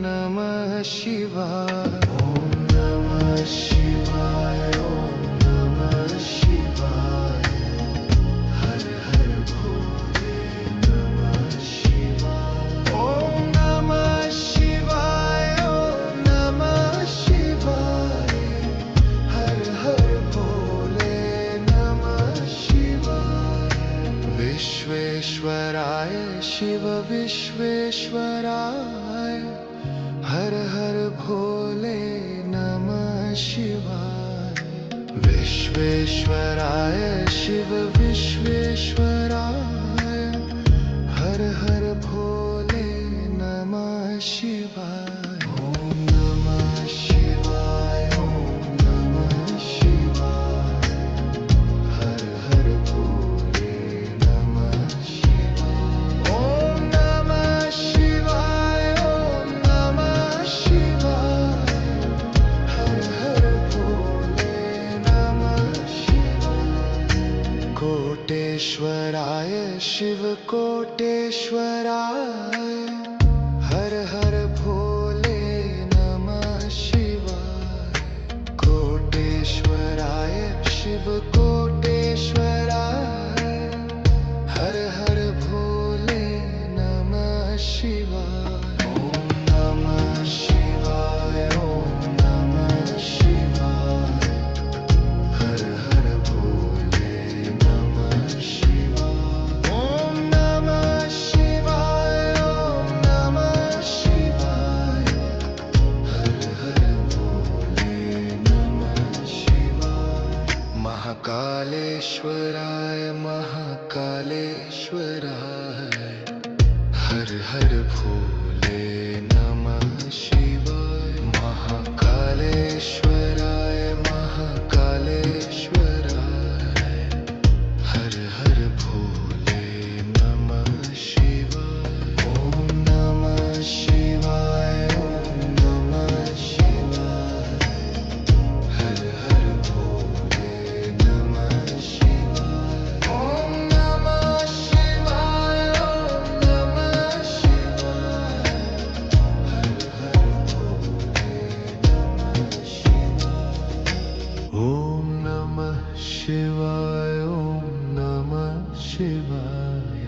नमः शिवाय ओम नमः शिवाय ओम नमः शिवाय हर हर भोले नमः शिवाय ओम नमः शिवाय ओम नमः शिवाय हर हर भोले नमः शिवाय विश्वेश्वराय शिव विश्वेश्वराय हर हर भोले नमः शिवाय विश्वेश्वराय शिव विश्वेश्वराय हर हर भोले नमः शिवाय ओम नमः शिवाय ओम नमः शिवाय हर हर भोले नमः शिवाय ओम नमः शिवाय ओम नमः शिवाय हर हर भोले नमः शिवाय कोटेश्वराय शिव कोटेश्वराय हर हर भोले नमः शिवाय कोटेश्वराय शिव कोटेश्वराय हर हर भोले नमः शिवाय ओम नमः शिवाय ओम नमः शिवाय हर हर भोले नमः शिवाय ओम नमः शिवाय ओम नमः शिवाय हर हर भोले नमः शिवाय महाकालेश्वराय महाकालेश्वराय हर हर भोले नमः शिवाय महाकालेश्वराय महाकालेश्वराय हर हर भोले नमः शिवाय ओम नमः शिवाय ओम नमः शिवाय हर हर भोले नमः शिवाय ओम नमः शिवाय ओम नमः शिवाय हर हर भोले नमः शिवाय ओम नमः शिवाय ओम नमः शिवाय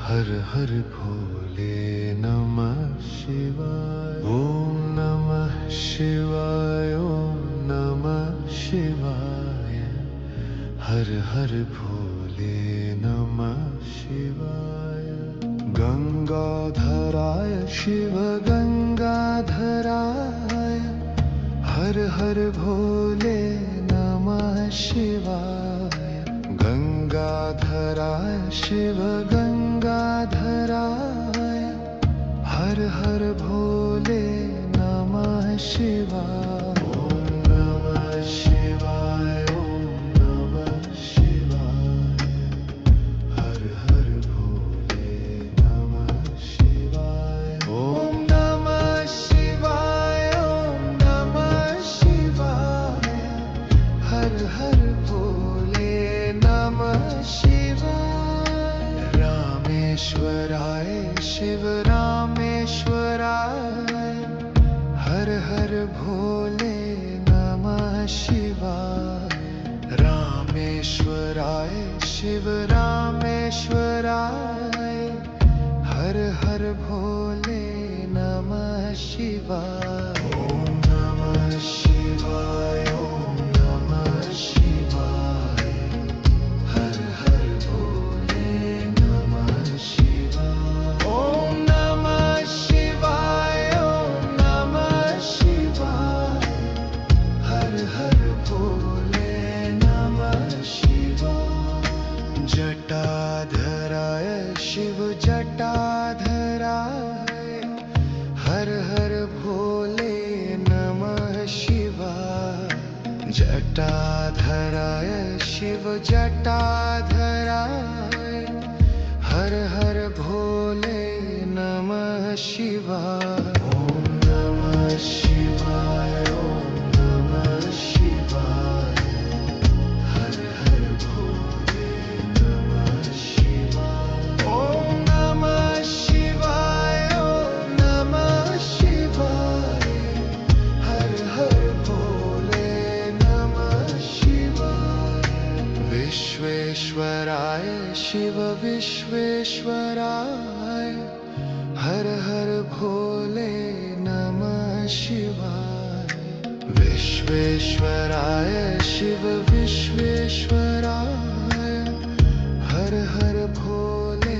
हर हर भोले नमः शिवाय ओम नमः शिवाय ओम नमः शिवाय हर हर भोले नमः शिवाय गंगाधराय शिव गंगाधराय हर हर भोले नमः शिवाय गंगाधराय शिव गंगाधराय हर हर भोले नमः शिवाय ओम नमः शिवाय ओम नमः शिवाय हर हर भोले नमः शिवाय ओम नमः शिवाय ओम नमः शिवाय शिवाय रामेश्वराय शिव रामेश्वराय हर हर भोले नमः शिवाय ओम नमः शिवाय ओम नमः शिवाय हर हर भोले नमः शिवाय ओम नमः शिवाय ओम नमः शिवाय हर हर भोले नमः शिवाय जटाधराय शिव जटाधराय हर हर भोले नमः शिवाय जटाधराय शिव जटाधराय हर हर भोले नमः शिवाय ओम नमः शिवाय ओम नमः शिवाय हर हर भोले नमः शिवाय ओम नमः शिवाय ओम नमः शिवाय हर हर भोले नमः शिवाय विश्वेश्वराय शिव विश्वेश्वराय हर हर भोले नमः शिवाय विश्वेश्वराय शिव विश्वेश्वराय हर हर भोले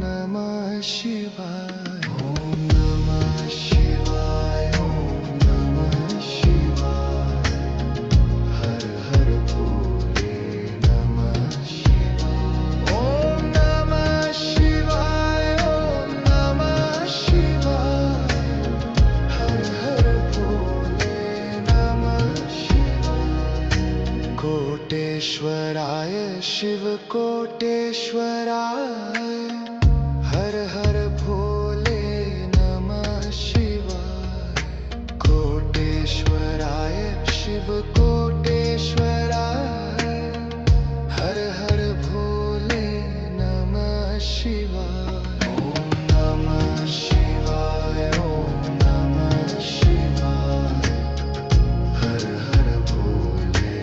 नमः शिवाय ओम नमः शिवाय ओम नमः शिवाय हर हर भोले नमः शिवाय ओम नमः शिवाय ओम नमः शिवाय हर हर भोले नमः शिवाय कोटेश्वराय शिव कोटेश्वराय हर हर भोले नमः शिवाय कोटेश्वराय शिव कोटेश्वराय हर हर भोले नमः शिवाय ओम नमः शिवाय ओम नमः शिवाय हर हर भोले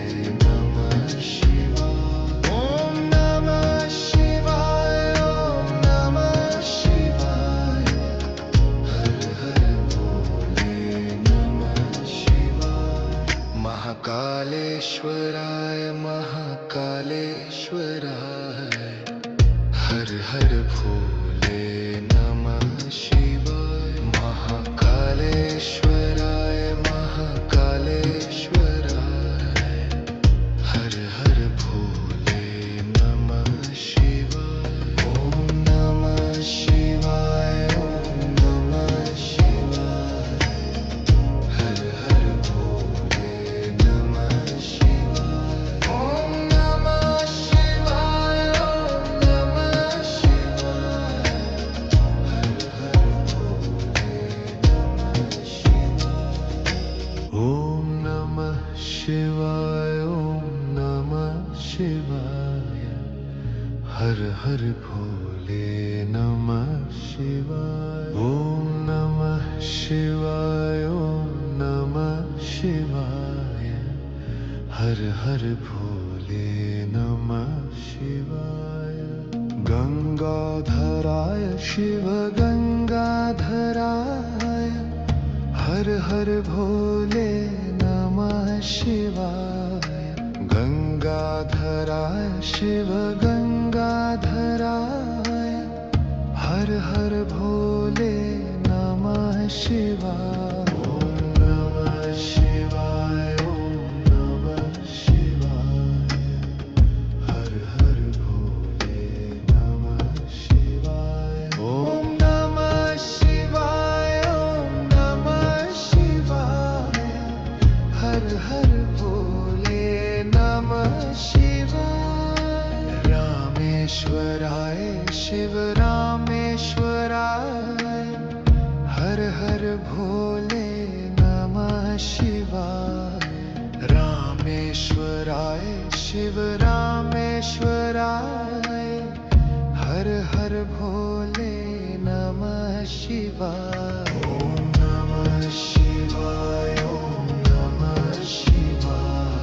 नमः शिवाय ओम नमः शिवाय ओम नमः शिवाय हर हर भोले नमः शिवाय महाकालेश्वराय महाकालेश्वराय हर हर भोले नमः शिवाय महाकालेश्वराय महाकालेश्वराय हर हर भोले नमः शिवाय ओम नमः शिवाय ओम नमः शिवाय हर हर भोले नमः शिवाय ओम नमः शिवाय ओम नमः शिवाय हर हर भोले नमः शिवाय ओम नमः शिवाय ओम नमः शिवाय हर हर भोले नमः शिवाय ओम नमः शिवाय ओम नमः शिवाय हर हर भोले नमः शिवाय गंगाधराय शिव गंगाधराय हर हर भोले नमः शिवाय गंगाधराय शिव गंगाधराय हर हर भोले नमः शिवाय ओम नमः शिवाय ओम नमः शिवाय हर हर भोले नमः शिवाय ओम नमः शिवाय ओम नमः शिवाय हर हर भोले नमः शिवाय रामेश्वराय शिव रामेश्वराय हर हर भोले नमः शिवाय रामेश्वराय शिव रामेश्वराय हर हर भोले नमः शिवाय ओम नमः शिवाय ओम नमः शिवाय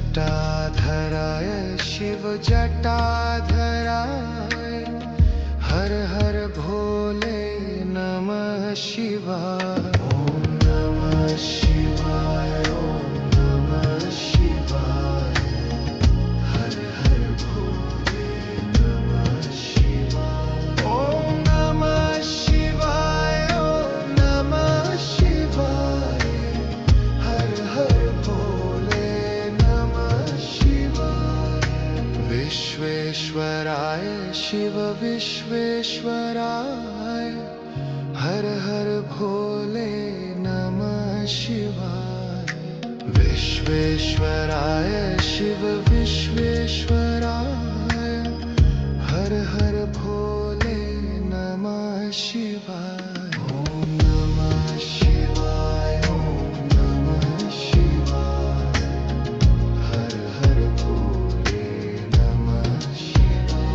जटाधराय शिव जटाधराय हर हर भोले नमः शिवाय। ओम नमः शिवाय ओम नमः शिवाय हर हर भोले नमः शिवाय। ओम नमः शिवाय ओम नमः शिवाय हर हर भोले नमः शिवाय। विश्वेश्वराय शिव विश्वेश्वराय हर हर भोले नमः शिवाय। विश्वेश्वराय शिव विश्वेश्वराय हर हर भोले नमः शिवाय। ओम नमः शिवाय ओम नमः शिवाय हर हर भोले नमः शिवाय।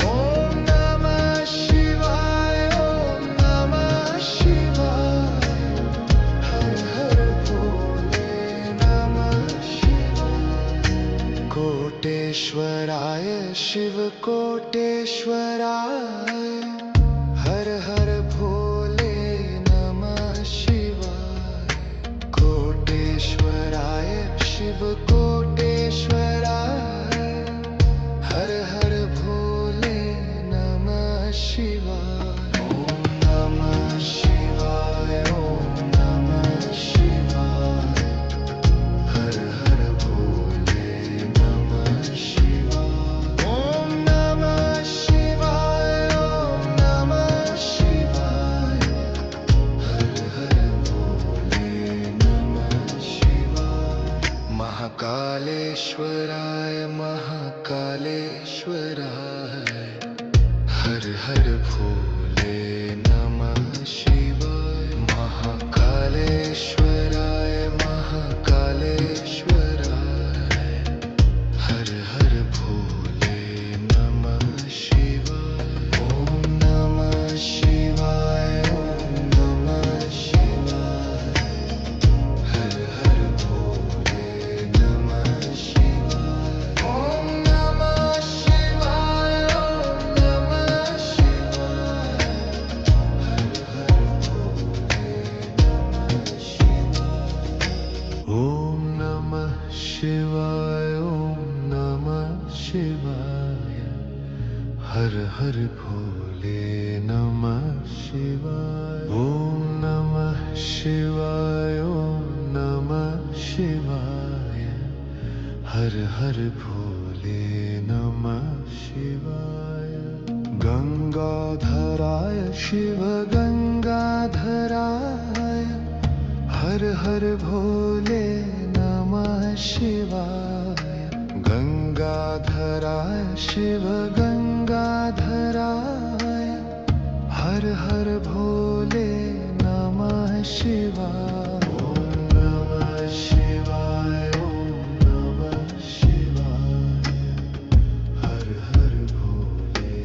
ओम नमः शिवाय ओम नमः शिवाय हर हर भोले नमः शिवाय। कोटेश्वराय शिव कोटेश्वराय हर हर भोले नमः शिवाय। कोटेश्वराय शिव कोटेश्वराय हर हर भोले नमः शिवाय। ओम नमः शिवाय ओम नमः शिवाय हर हर भोले नमः शिवाय। ओम नमः शिवाय ओम नमः शिवाय हर हर भोले नमः शिवाय। महाकालेश्वराय महाकालेश्वराय हर हर भोले नमः शिवाय। महाकालेश्वराय महाकालेश्वराय हर हर भोले नमः शिवाय। ओम नमः शिवाय ओम नमः शिवाय हर हर भोले नमः शिवाय। ओम नमः शिवाय ओम नमः शिवाय हर हर भोले नमः शिवाय। ओम नमः शिवाय ओम नमः शिवाय हर हर भोले नमः शिवाय। ओम नमः शिवाय ओम नमः शिवाय हर हर भोले नमः शिवाय। गंगाधराय शिव गंगाधराय हर हर भोले नमः शिवाय। गंगाधराय शिव गंगाधराय हर हर भोले नमः शिवाय। ओम नमः शिवाय ओम नमः शिवाय हर हर भोले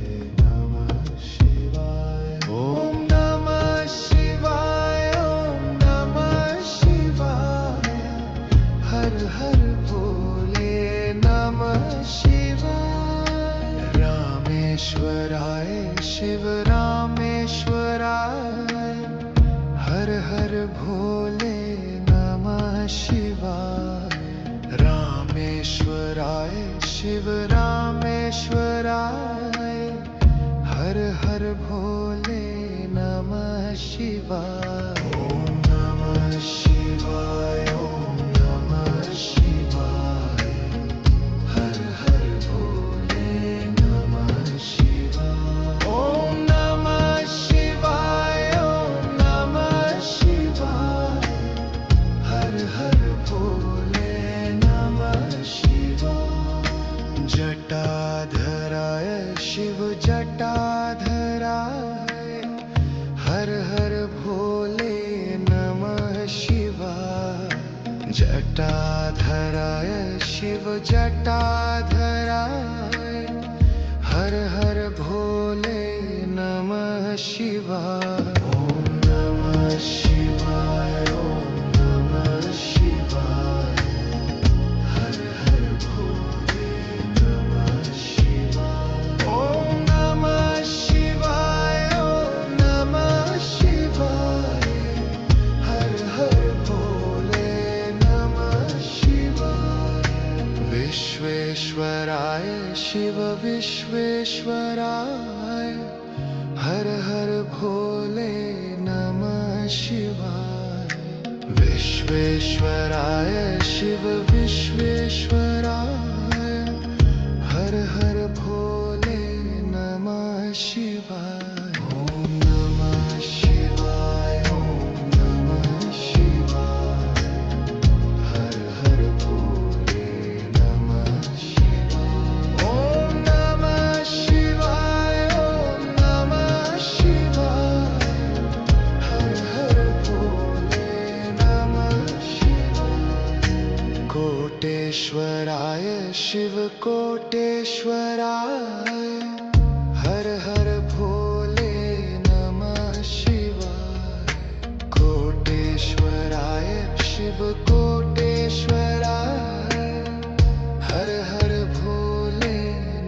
नमः शिवाय। ओम नमः शिवाय ओम नमः शिवाय हर हर भोले नमः शिवाय। रामेश्वराय शिव रामेश्वराय हर हर भोले नमः शिवाय। रामेश्वराय शिव रामेश्वराय हर हर भोले नमः शिवाय। ओम नमः शिवाय ओम नमः शिवाय हर हर भोले नमः शिवाय। ओम नमः शिवाय ओम नमः शिवाय हर हर भोले नमः शिवाय। जटाधराय शिव जटाधराय हर हर भोले नमः शिवाय। जटाधराय शिव जटाधराय हर हर भोले नमः शिवाय। ओम नमः शिवाय ओम नमः शिवाय हर हर विश्वेश्वराय शिव विश्वेश्वराय हर हर भोले नमः शिवाय। विश्वेश्वराय शिव विश्वेश्वराय हर हर भोले नमः शिवाय। ओम नमः शिवाय, ओम नमः शिवाय हर हर भोले नमः शिवाय। ओम नमः शिवाय, ओम नमः शिवाय हर हर भोले नमः शिवाय। कोटेश्वराय शिव कोटेश्वराय हर हर भोले नमः शिवाय। कोटेश्वराय शिव कोटेश्वराय हर हर भोले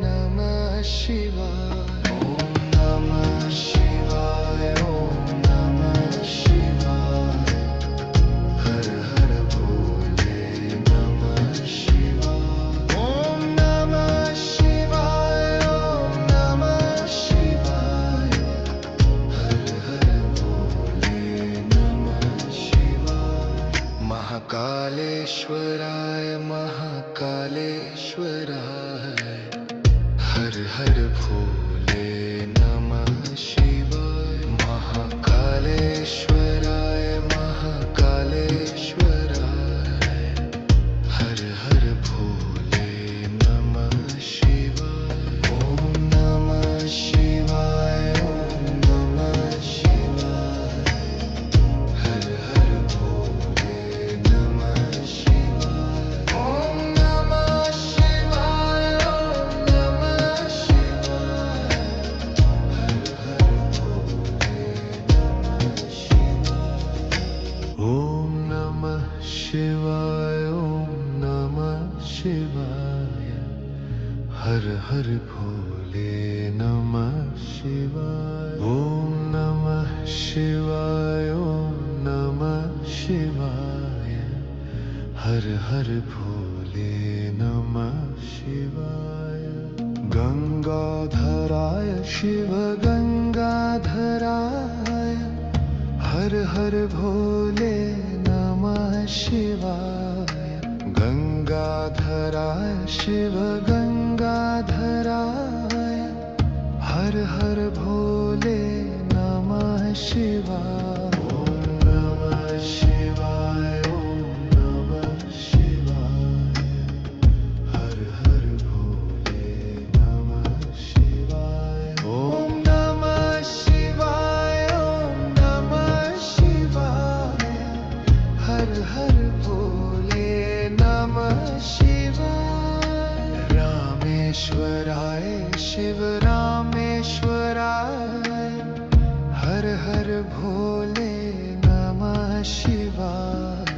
नमः शिवाय। ओम नमः शिवाय, ओम नमः शिवाय हर हर भोले नमः शिवाय। ओम नमः शिवाय, ओम नमः शिवाय हर हर भोले नमः शिवाय। महाकालेश्वराय महाकालेश्वराय हर हर भोले नमः शिवाय। महाकालेश्वराय महाकालेश्वराय हर हर भोले नमः शिवाय। ओम नमः शिवाय, ओम नमः शिवाय हर हर भोले नमः शिवाय। ओम नमः शिवाय, ओम नमः शिवाय हर हर भोले नमः शिवाय। ओम नमः शिवाय, ओम नमः शिवाय हर हर भोले नमः शिवाय। ओम नमः शिवाय, ओम नमः शिवाय हर हर भोले नमः शिवाय। गंगाधराय शिव गंगाधराय हर हर भोले नमः शिवाय। गंगाधराय शिव गंगाधराय हर हर भोले नमः शिवाय। ओम नमः शिवाय, ओम नमः शिवाय हर हर भोले नमः शिवाय। ओम नमः शिवाय, ओम नमः शिवाय हर हर भोले नमः शिवाय। रामेश्वराय शिव रामेश्वराय हर हर भोले नमः शिवाय।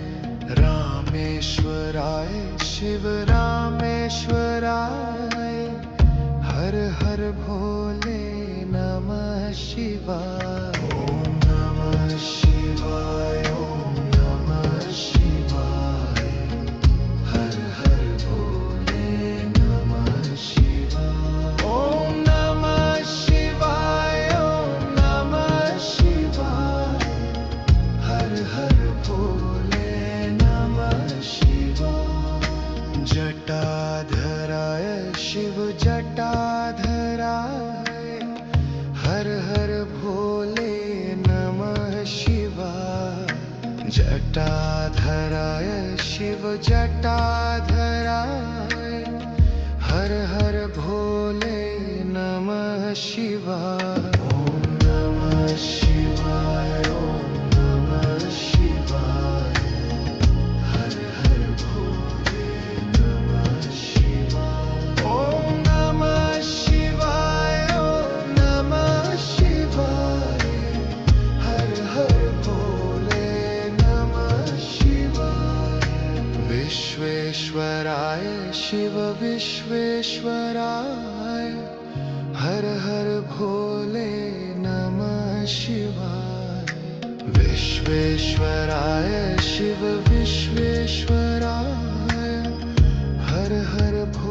रामेश्वराय शिव रामेश्वराय हर हर भोले नमः शिवाय। ओम नमः शिवाय, ओम नमः शिवाय हर हर भोले नमः शिवाय। ओम नमः शिवाय, ओम नमः शिवाय हर हर भोले नमः शिवाय। जटाधराय शिव जटाधराय हर हर भोले नमः शिवाय। जटाधराय शिव जटाधराय हर हर भोले नमः शिवाय। ओम नमः शिवाय, ओम नमः शिवाय हर हर भोले नमः शिवाय। ओम नमः शिवाय, ओम नमः शिवाय हर हर भोले नमः शिवाय। विश्वेश्वराय शिव विश्वेश्वराय हर हर भोले नमः शिवाय। विश्वेश्वराय शिव विश्वेश्वराय हर हर भोले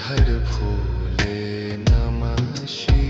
हर भोले नमः शिवाय।